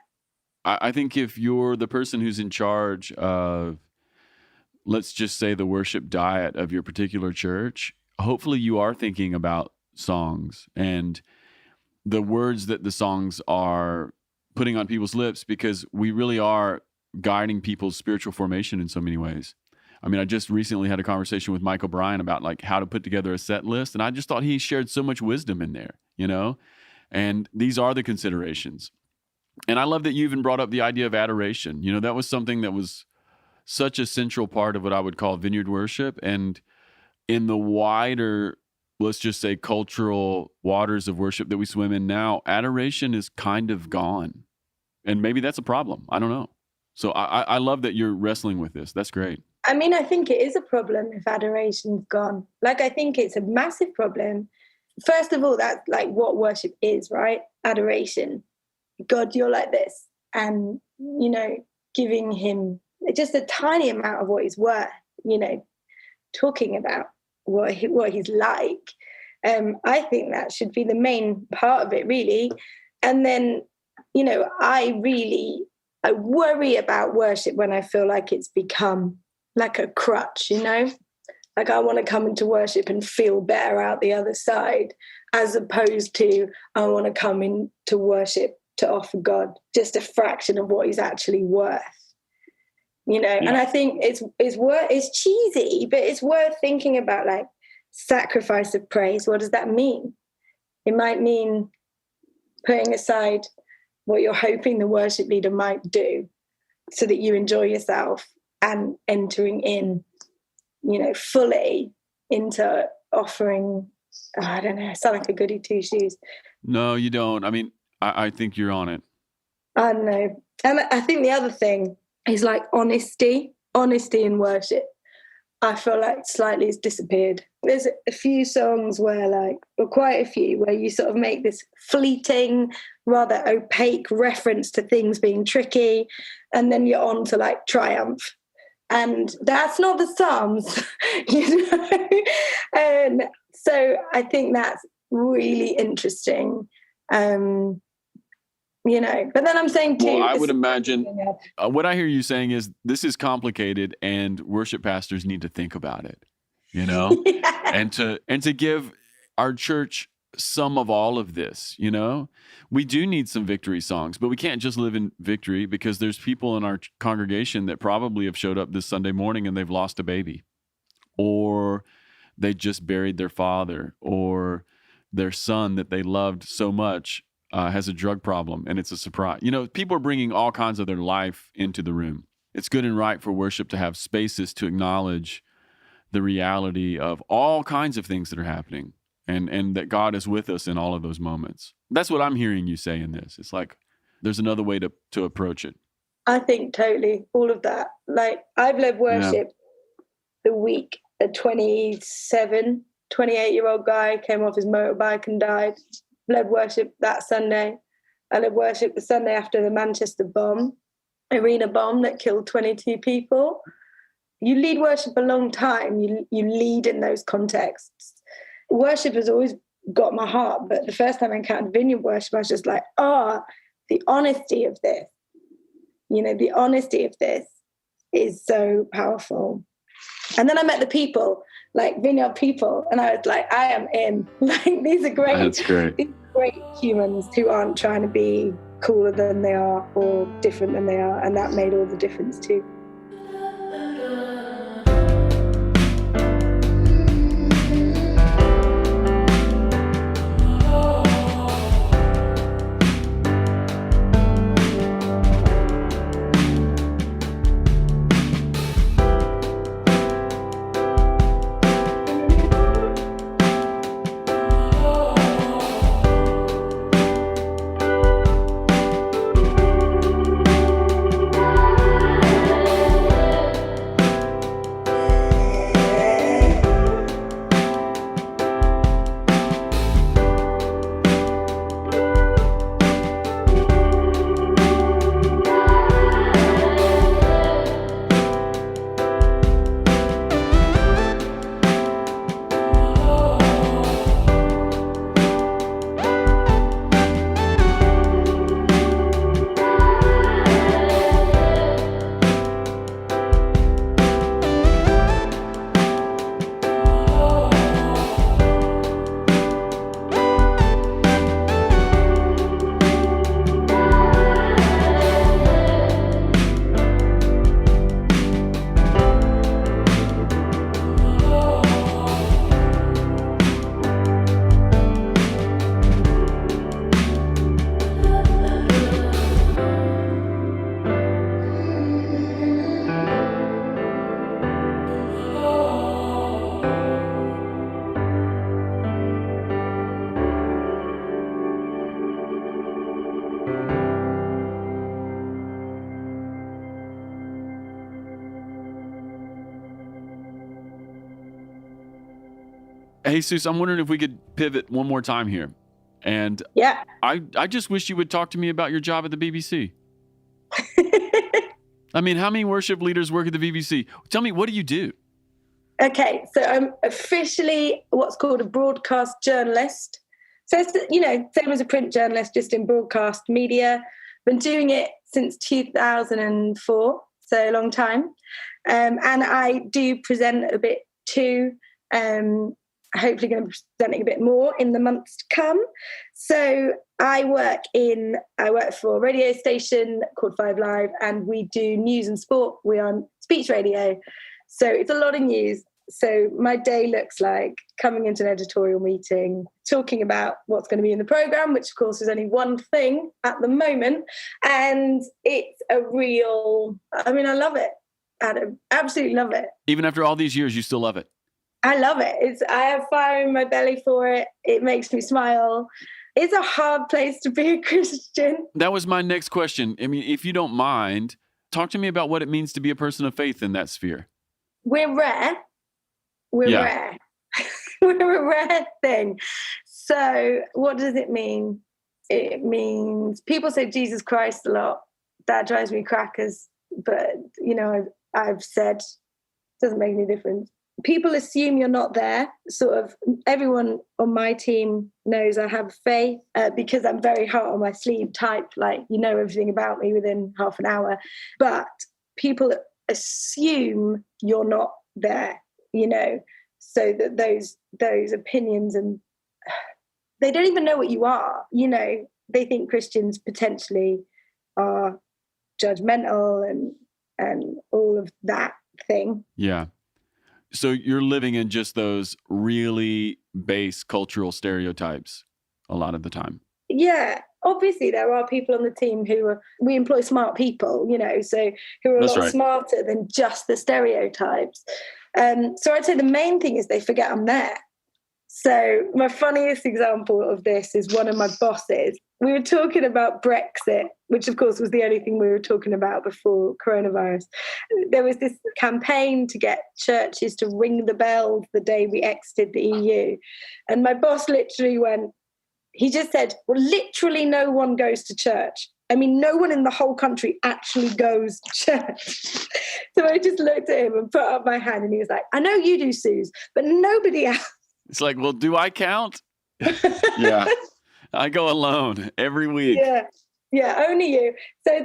I think if you're the person who's in charge of, let's just say, the worship diet of your particular church, hopefully you are thinking about songs and the words that the songs are putting on people's lips, because we really are guiding people's spiritual formation in so many ways. I mean, I just recently had a conversation with Mike O'Brien about how to put together a set list, and I just thought he shared so much wisdom in there, and these are the considerations. And I love that you even brought up the idea of adoration. That was something that was such a central part of what I would call vineyard worship. And in the wider, let's just say, cultural waters of worship that we swim in now, adoration is kind of gone. And maybe that's a problem. I don't know. So I love that you're wrestling with this. That's great. I mean, I think it is a problem if adoration's gone. I think it's a massive problem. First of all, that's what worship is, right? Adoration. God, you're like this. And, giving him just a tiny amount of what he's worth, talking about what he's like. I think that should be the main part of it, really. And then, I worry about worship when I feel like it's become like a crutch, I want to come into worship and feel better out the other side, as opposed to I want to come into worship to offer God just a fraction of what he's actually worth, Yeah. And I think it's cheesy, but it's worth thinking about, sacrifice of praise. What does that mean? It might mean putting aside what you're hoping the worship leader might do so that you enjoy yourself and entering in, fully into offering. I don't know, I sound like a goody two shoes. No, you don't. I mean, I think you're on it. I don't know. And I think the other thing is honesty in worship. I feel like slightly has disappeared. There's a few songs where quite a few, where you sort of make this fleeting, rather opaque reference to things being tricky, and then you're on to triumph. And that's not the Psalms, you know? And so I think that's really interesting. But then I'm saying too. Well, I would imagine what I hear you saying is this is complicated, and worship pastors need to think about it, Yeah. and to give our church some of all of this. We do need some victory songs, but we can't just live in victory, because there's people in our congregation that probably have showed up this Sunday morning and they've lost a baby, or they just buried their father, or their son that they loved so much has a drug problem, and it's a surprise. People are bringing all kinds of their life into the room. It's good and right for worship to have spaces to acknowledge the reality of all kinds of things that are happening, and that God is with us in all of those moments. That's what I'm hearing you say in this. It's like there's another way to approach it. I think totally all of that. I've led worship the week a 28-year-old guy came off his motorbike and died. Led worship that Sunday. I led worship the Sunday after the Manchester arena bomb that killed 22 people. You lead worship a long time. You lead in those contexts. Worship has always got my heart, but the first time I encountered vineyard worship, I was just like, the honesty of this. The honesty of this is so powerful. And then I met the people, vineyard people, and I was like, I am in. These are great. That's great. These are great humans who aren't trying to be cooler than they are or different than they are, and that made all the difference too. Hey, Suze, I'm wondering if we could pivot one more time here. And Yeah. I just wish you would talk to me about your job at the BBC. I mean, how many worship leaders work at the BBC? Tell me, what do you do? Okay, so I'm officially what's called a broadcast journalist. So it's, same as a print journalist, just in broadcast media. Been doing it since 2004, so a long time. And I do present a bit too. Hopefully going to be presenting a bit more in the months to come. So I work for a radio station called 5 Live, and we do news and sport. We're on speech radio. So it's a lot of news. So my day looks like coming into an editorial meeting, talking about what's going to be in the programme, which of course is only one thing at the moment. And it's I love it, Adam. Absolutely love it. Even after all these years, you still love it? I love it. I have fire in my belly for it. It makes me smile. It's a hard place to be a Christian. That was my next question. I mean, if you don't mind, talk to me about what it means to be a person of faith in that sphere. We're rare. We're Yeah. rare. We're a rare thing. So what does it mean? It means people say Jesus Christ a lot. That drives me crackers. But, I've said, doesn't make any difference. People assume you're not there. Sort of everyone on my team knows I have faith because I'm very heart on my sleeve type, like, everything about me within half an hour. But people assume you're not there, so that those opinions, and they don't even know what you are. They think Christians potentially are judgmental and all of that thing. Yeah. So you're living in just those really base cultural stereotypes a lot of the time. Yeah, obviously there are people on the team we employ smart people, so who are a That's lot right. smarter than just the stereotypes. So I'd say the main thing is they forget I'm there. So my funniest example of this is one of my bosses. We were talking about Brexit, which of course was the only thing we were talking about before coronavirus. There was this campaign to get churches to ring the bell the day we exited the EU. And my boss literally he just said, well, literally no one goes to church. I mean, no one in the whole country actually goes to church. So I just looked at him and put up my hand and he was like, I know you do, Suze, but nobody else. It's like, well, do I count? Yeah. I go alone every week. Yeah, only you. So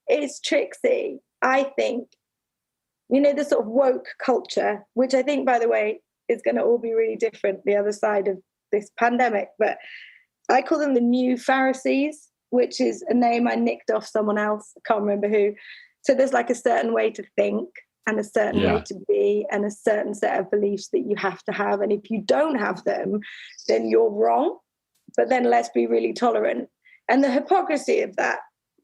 it's tricksy. I think, the sort of woke culture, which I think, by the way, is going to all be really different the other side of this pandemic. But I call them the new Pharisees, which is a name I nicked off someone else. I can't remember who. So there's like a certain way to think and a certain way to be and a certain set of beliefs that you have to have. And if you don't have them, then you're wrong. But then let's be really tolerant. And the hypocrisy of that,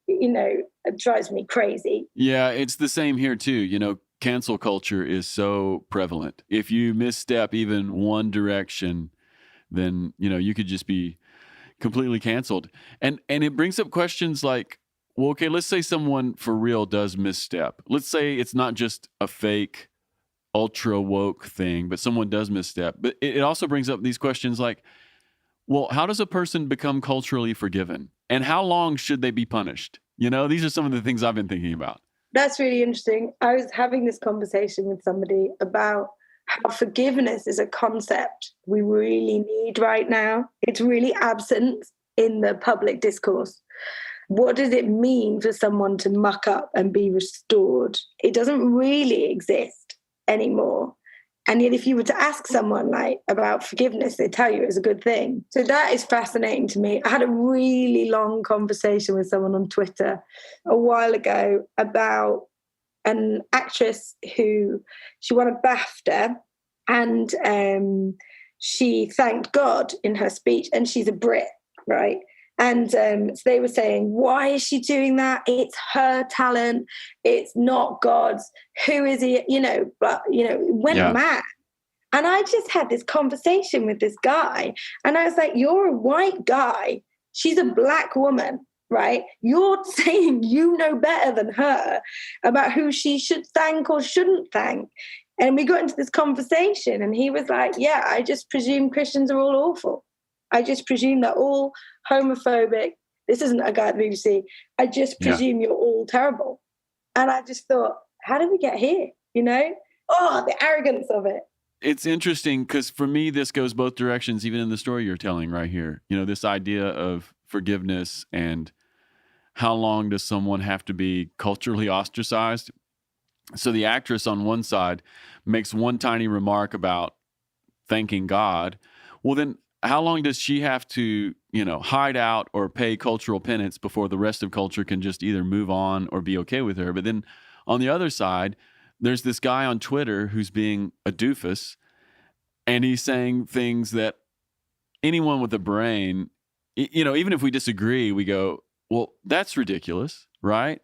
it drives me crazy. Yeah, it's the same here too. Cancel culture is so prevalent. If you misstep even one direction, then, you could just be completely canceled. And it brings up questions like, well, okay, let's say someone for real does misstep. Let's say it's not just a fake ultra woke thing, but someone does misstep. But it also brings up these questions like, well, how does a person become culturally forgiven? And how long should they be punished? These are some of the things I've been thinking about. That's really interesting. I was having this conversation with somebody about how forgiveness is a concept we really need right now. It's really absent in the public discourse. What does it mean for someone to muck up and be restored? It doesn't really exist anymore. And yet if you were to ask someone about forgiveness, they tell you it's a good thing. So that is fascinating to me. I had a really long conversation with someone on Twitter a while ago about an actress who she won a BAFTA and she thanked God in her speech, and she's a Brit, right? And so they were saying, why is she doing that? It's her talent. It's not God's. Who is he? But, it went mad. And I just had this conversation with this guy. And I was like, you're a white guy. She's a black woman, right? You're saying you know better than her about who she should thank or shouldn't thank. And we got into this conversation and he was like, yeah, I just presume Christians are all awful. I just presume they're all homophobic. This isn't a guy at the BBC. I just presume you're all terrible. And I just thought, how did we get here? The arrogance of it. It's interesting because for me, this goes both directions, even in the story you're telling right here. This idea of forgiveness and how long does someone have to be culturally ostracized? So the actress on one side makes one tiny remark about thanking God. Well, then how long does she have to, hide out or pay cultural penance before the rest of culture can just either move on or be okay with her? But then on the other side, there's this guy on Twitter who's being a doofus, and he's saying things that anyone with a brain, even if we disagree, we go, well, that's ridiculous, right?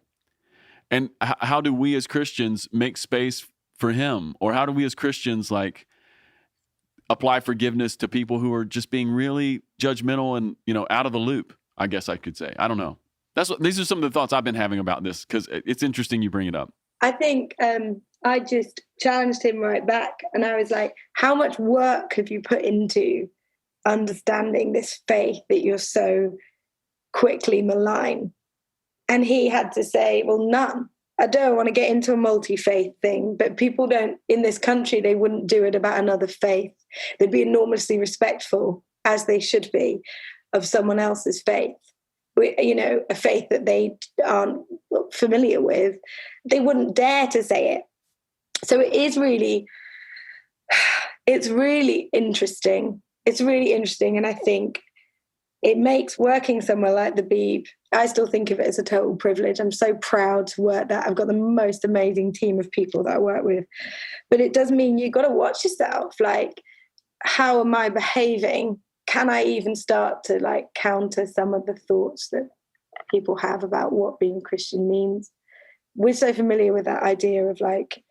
And how do we as Christians make space for him? Or how do we as Christians apply forgiveness to people who are just being really judgmental and, out of the loop, I guess I could say. I don't know. These are some of the thoughts I've been having about this because it's interesting you bring it up. I think I just challenged him right back. And I was like, how much work have you put into understanding this faith that you're so quickly malign? And he had to say, well, none. I don't want to get into a multi-faith thing, but people don't, in this country, they wouldn't do it about another faith. They'd be enormously respectful, as they should be, of someone else's faith. You know, a faith that they aren't familiar with. They wouldn't dare to say it. So it's really interesting. It's really interesting. And I think it makes working somewhere like the Beeb, I still think of it as a total privilege. I'm so proud to work there. I've got the most amazing team of people that I work with. But it does mean you've got to watch yourself. Like, how am I behaving? Can I even start to like counter some of the thoughts that people have about what being Christian means? We're so familiar with that idea of like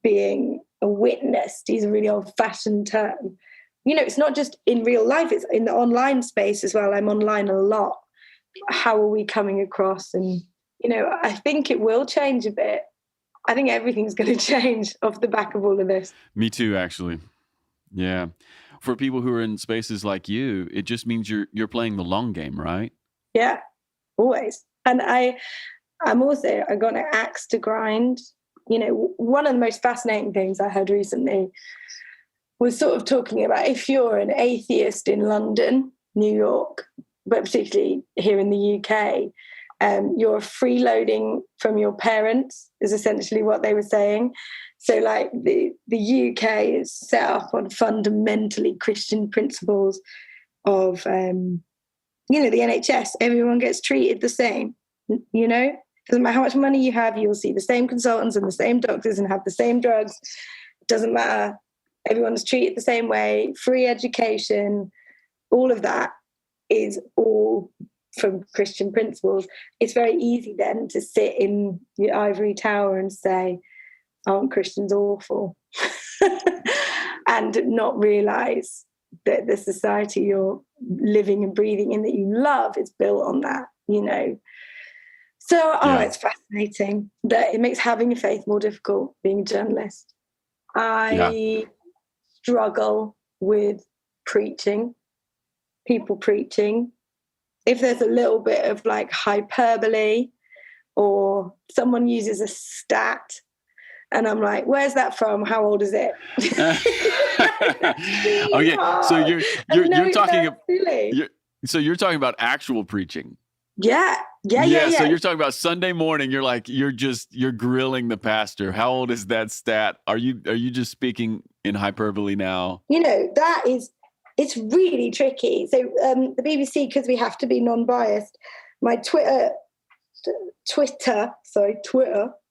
being a witness. These are really old-fashioned term. You know, it's not just in real life, it's in the online space as well. I'm online a lot. How are we coming across? And, you know, I think it will change a bit. I think everything's going to change off the back of all of this. Me too, actually. Yeah. For people who are in spaces like you, it just means you're playing the long game, right? Yeah, always. And I got an axe to grind. You know, one of the most fascinating things I heard recently was sort of talking about if you're an atheist in London, New York, but particularly here in the UK, you're freeloading from your parents is essentially what they were saying. So like the UK is set up on fundamentally Christian principles of, you know, the NHS, everyone gets treated the same, you know, doesn't matter how much money you have, you'll see the same consultants and the same doctors and have the same drugs. Doesn't matter. Everyone's treated the same way, free education, all of that is all from Christian principles. It's very easy then to sit in your ivory tower and say, aren't Christians awful? And not realize that the society you're living and breathing in that you love is built on that, you know. So, it's fascinating that it makes having a faith more difficult being a journalist. I struggle with people preaching. If there's a little bit of like hyperbole or someone uses a stat and I'm like, where's that from? How old is it? Okay, so you're talking about actual preaching. Yeah. So you're talking about Sunday morning. You're like, you're grilling the pastor. How old is that stat? Are you just speaking in hyperbole now? You know, it's really tricky. So the BBC, because we have to be non-biased, my Twitter,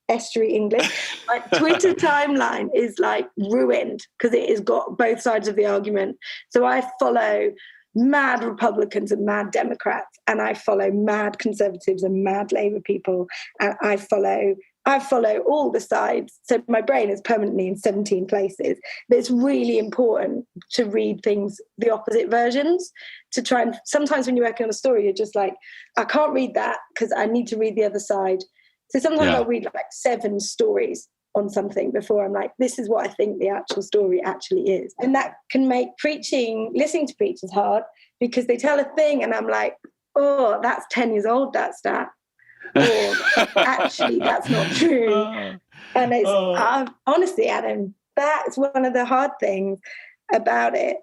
estuary English, my Twitter timeline is like ruined because it has got both sides of the argument. So I follow mad Republicans and mad Democrats, and I follow mad Conservatives and mad Labour people, and I follow all the sides. So my brain is permanently in 17 places. But it's really important to read things, the opposite versions, to try and sometimes when you're working on a story, you're just like, I can't read that because I need to read the other side. So sometimes I'll read like 7 stories on something before I'm like, this is what I think the actual story actually is. And that can make listening to preachers hard because they tell a thing and I'm like, oh, that's 10 years old, that stat. Or actually, that's not true. And it's honestly, Adam, that's one of the hard things about it.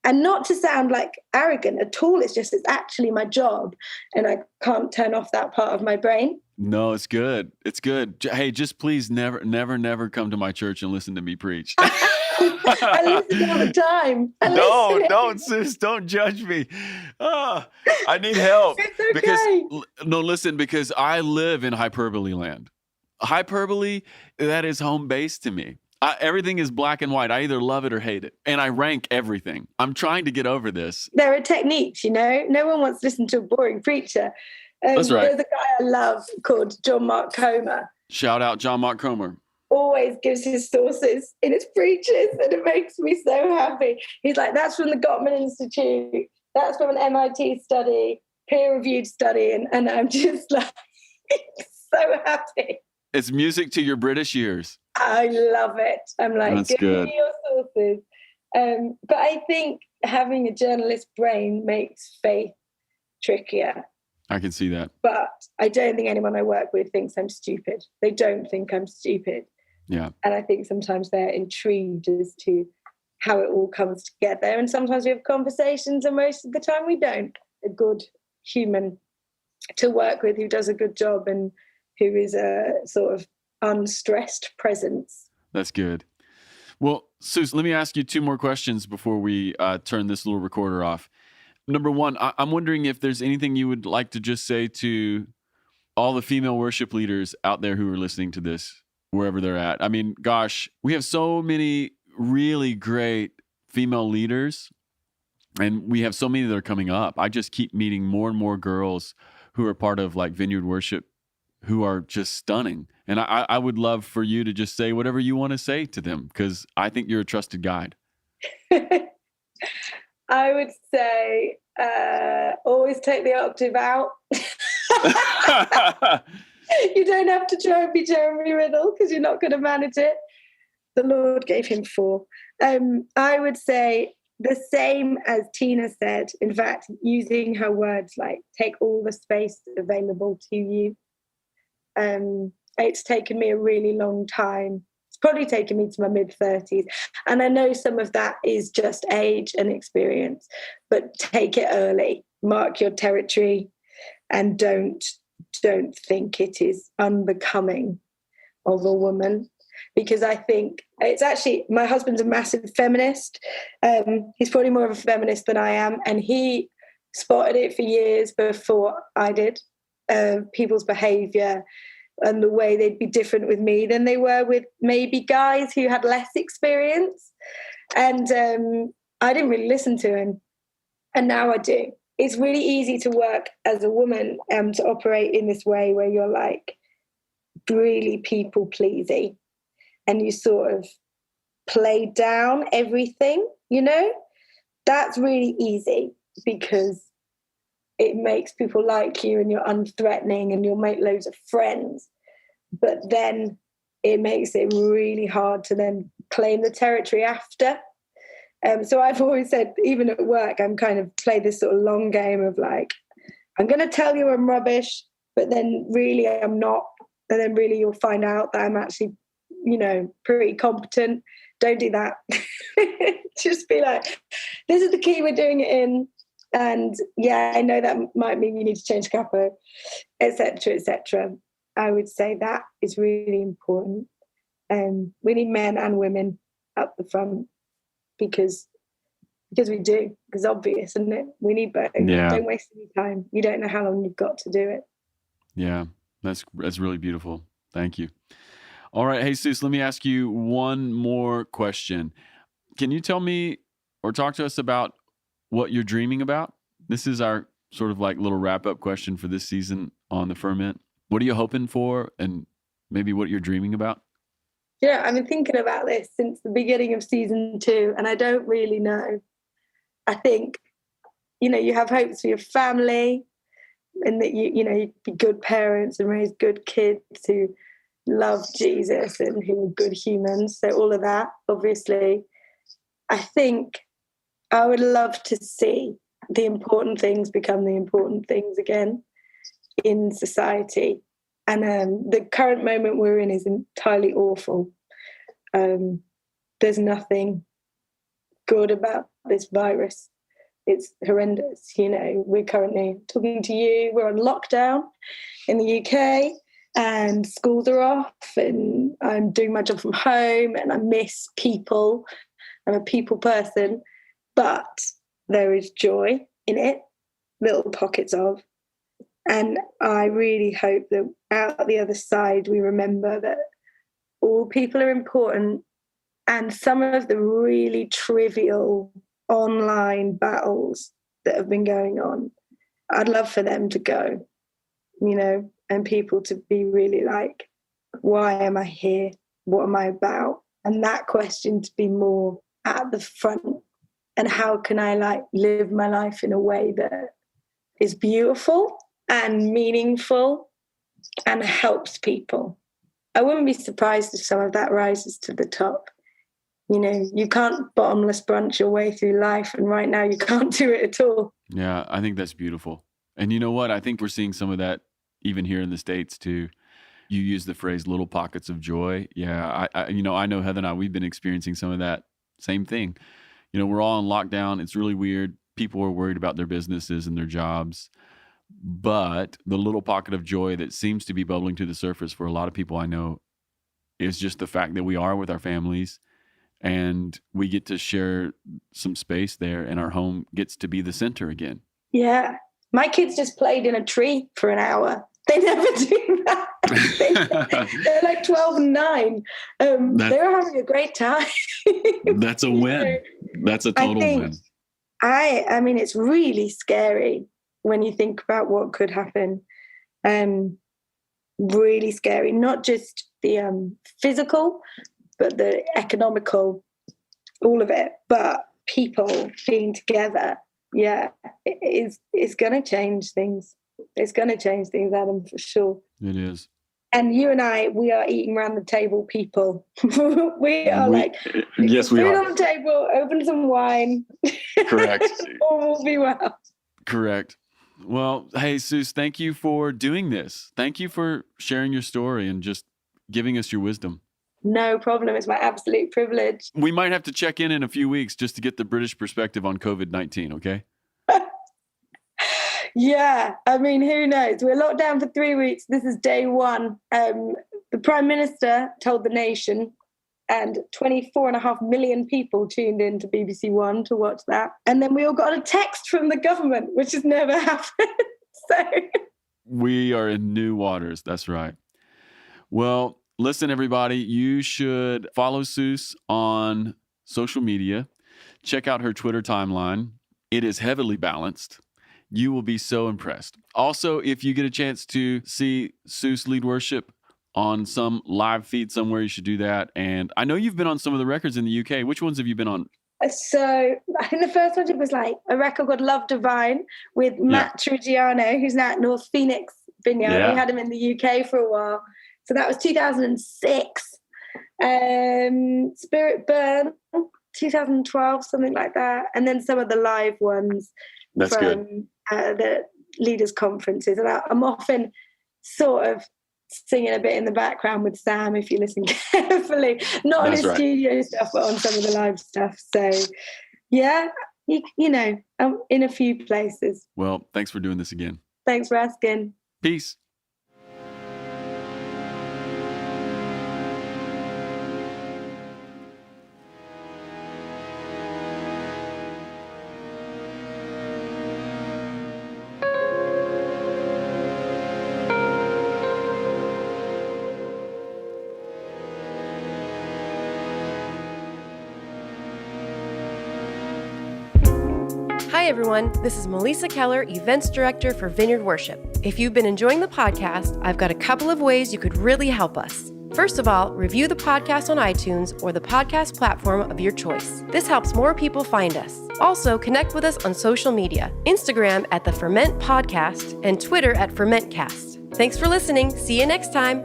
And not to sound like arrogant at all, it's actually my job and I can't turn off that part of my brain. No, it's good. It's good. Hey, just please never come to my church and listen to me preach. I listen all the time. Don't, Suze, don't judge me. I need help. It's okay. Because I live in hyperbole land. Hyperbole, that is home base to me. Everything is black and white. I either love it or hate it. And I rank everything. I'm trying to get over this. There are techniques, you know. No one wants to listen to a boring preacher. That's right. There's a guy I love called John Mark Comer. Shout out John Mark Comer. Always gives his sources in his preachers, and it makes me so happy. He's like, that's from the Gottman Institute. That's from an MIT study, peer-reviewed study. And I'm just like, so happy. It's music to your British ears. I love it. I'm like, That's give good. me your sources. But I think having a journalist brain makes faith trickier. I can see that. But I don't think anyone I work with thinks I'm stupid. They don't think I'm stupid. Yeah. And I think sometimes they're intrigued as to how it all comes together. And sometimes we have conversations, and most of the time we don't. A good human to work with who does a good job and who is a sort of unstressed presence. That's good. Well, Suze, let me ask you two more questions before we turn this little recorder off. Number one, I'm wondering if there's anything you would like to just say to all the female worship leaders out there who are listening to this, wherever they're at. I mean, gosh, we have so many really great female leaders, and we have so many that are coming up. I just keep meeting more and more girls who are part of like Vineyard Worship who are just stunning. And I would love for you to just say whatever you want to say to them, because I think you're a trusted guide. I would say always take the octave out. You don't have to try and be Jeremy Riddle because you're not going to manage it. The Lord gave him 4. I would say the same as Tina said. In fact, using her words like take all the space available to you. It's taken me a really long time. It's probably taken me to my mid-30s. And I know some of that is just age and experience, but take it early, mark your territory, and don't think it is unbecoming of a woman. Because I think it's actually, my husband's a massive feminist. He's probably more of a feminist than I am. And he spotted it for years before I did, people's behavior and the way they'd be different with me than they were with maybe guys who had less experience. And I didn't really listen to him. And now I do. It's really easy to work as a woman to operate in this way where you're like really people-pleasing and you sort of play down everything, you know? That's really easy because it makes people like you and you're unthreatening and you'll make loads of friends. But then it makes it really hard to then claim the territory after. So I've always said, even at work, I'm kind of play this sort of long game of like, I'm going to tell you I'm rubbish, but then really I'm not. And then really you'll find out that I'm actually, you know, pretty competent. Don't do that. Just be like, this is the key we're doing it in. And yeah, I know that might mean you need to change capo, etc., etc. I would say that is really important. We need men and women up the front because we do. Because obvious, isn't it? We need both. Yeah. Don't waste any time. You don't know how long you've got to do it. Yeah, that's really beautiful. Thank you. All right, hey Suze, let me ask you one more question. Can you tell me or talk to us about what you're dreaming about? This is our sort of like little wrap-up question for this season on the Ferment. What are you hoping for, and maybe what you're dreaming about? Yeah, I've been thinking about this since the beginning of season 2, and I don't really know. I think, you know, you have hopes for your family and that you be good parents and raise good kids who love Jesus and who are good humans. So all of that, obviously. I think I would love to see the important things become the important things again in society. And the current moment we're in is entirely awful. There's nothing good about this virus. It's horrendous. You know, we're currently talking to you. We're on lockdown in the UK and schools are off and I'm doing my job from home and I miss people. I'm a people person, but there is joy in it, little pockets of. And I really hope that out the other side, we remember that all people are important and some of the really trivial online battles that have been going on, I'd love for them to go, you know, and people to be really like, why am I here? What am I about? And that question to be more at the front. And how can I like live my life in a way that is beautiful and meaningful and helps people? I wouldn't be surprised if some of that rises to the top. You know, you can't bottomless brunch your way through life, and right now you can't do it at all. Yeah, I think that's beautiful. And you know what? I think we're seeing some of that even here in the States too. You use the phrase little pockets of joy. Yeah, I know Heather and I, we've been experiencing some of that same thing. You know, we're all in lockdown. It's really weird. People are worried about their businesses and their jobs. But the little pocket of joy that seems to be bubbling to the surface for a lot of people I know is just the fact that we are with our families and we get to share some space there, and our home gets to be the center again. Yeah. My kids just played in a tree for an hour. They never do that. They're like 12 and 9. They were having a great time. That's a win. That's a total win. I mean, it's really scary when you think about what could happen. Really scary. Not just the physical, but the economical, all of it. But people being together, yeah, it's going to change things. It's going to change things, Adam, for sure. It is. And you and I, we are eating around the table people. we are yes, we food are. on the table, open some wine. Correct. All will be well. Correct. Well, hey, Suze, thank you for doing this. Thank you for sharing your story and just giving us your wisdom. No problem. It's my absolute privilege. We might have to check in a few weeks just to get the British perspective on COVID-19, okay? Yeah, I mean, who knows? We're locked down for 3 weeks. This is day 1. The Prime Minister told the nation, and 24.5 million people tuned in to BBC One to watch that. And then we all got a text from the government, which has never happened. So we are in new waters. That's right. Well, listen, everybody, you should follow Suze on social media. Check out her Twitter timeline. It is heavily balanced. You will be so impressed. Also, if you get a chance to see Suze lead worship on some live feed somewhere, you should do that. And I know you've been on some of the records in the UK. Which ones have you been on? So I think the first one was like a record called Love Divine with Matt Triggiano, who's now at North Phoenix Vineyard. Yeah. We had him in the UK for a while. So that was 2006. Spirit Burn, 2012, something like that. And then some of the live ones. That's from good. The leaders' conferences. And I'm often sort of singing a bit in the background with Sam, if you listen carefully. Not on his studio stuff, but on some of the live stuff. So, yeah, you know, I'm in a few places. Well, thanks for doing this again. Thanks for asking. Peace. Hi, everyone. This is Melissa Keller, Events Director for Vineyard Worship. If you've been enjoying the podcast, I've got a couple of ways you could really help us. First of all, review the podcast on iTunes or the podcast platform of your choice. This helps more people find us. Also, connect with us on social media, Instagram at the Ferment Podcast and Twitter at FermentCast. Thanks for listening. See you next time.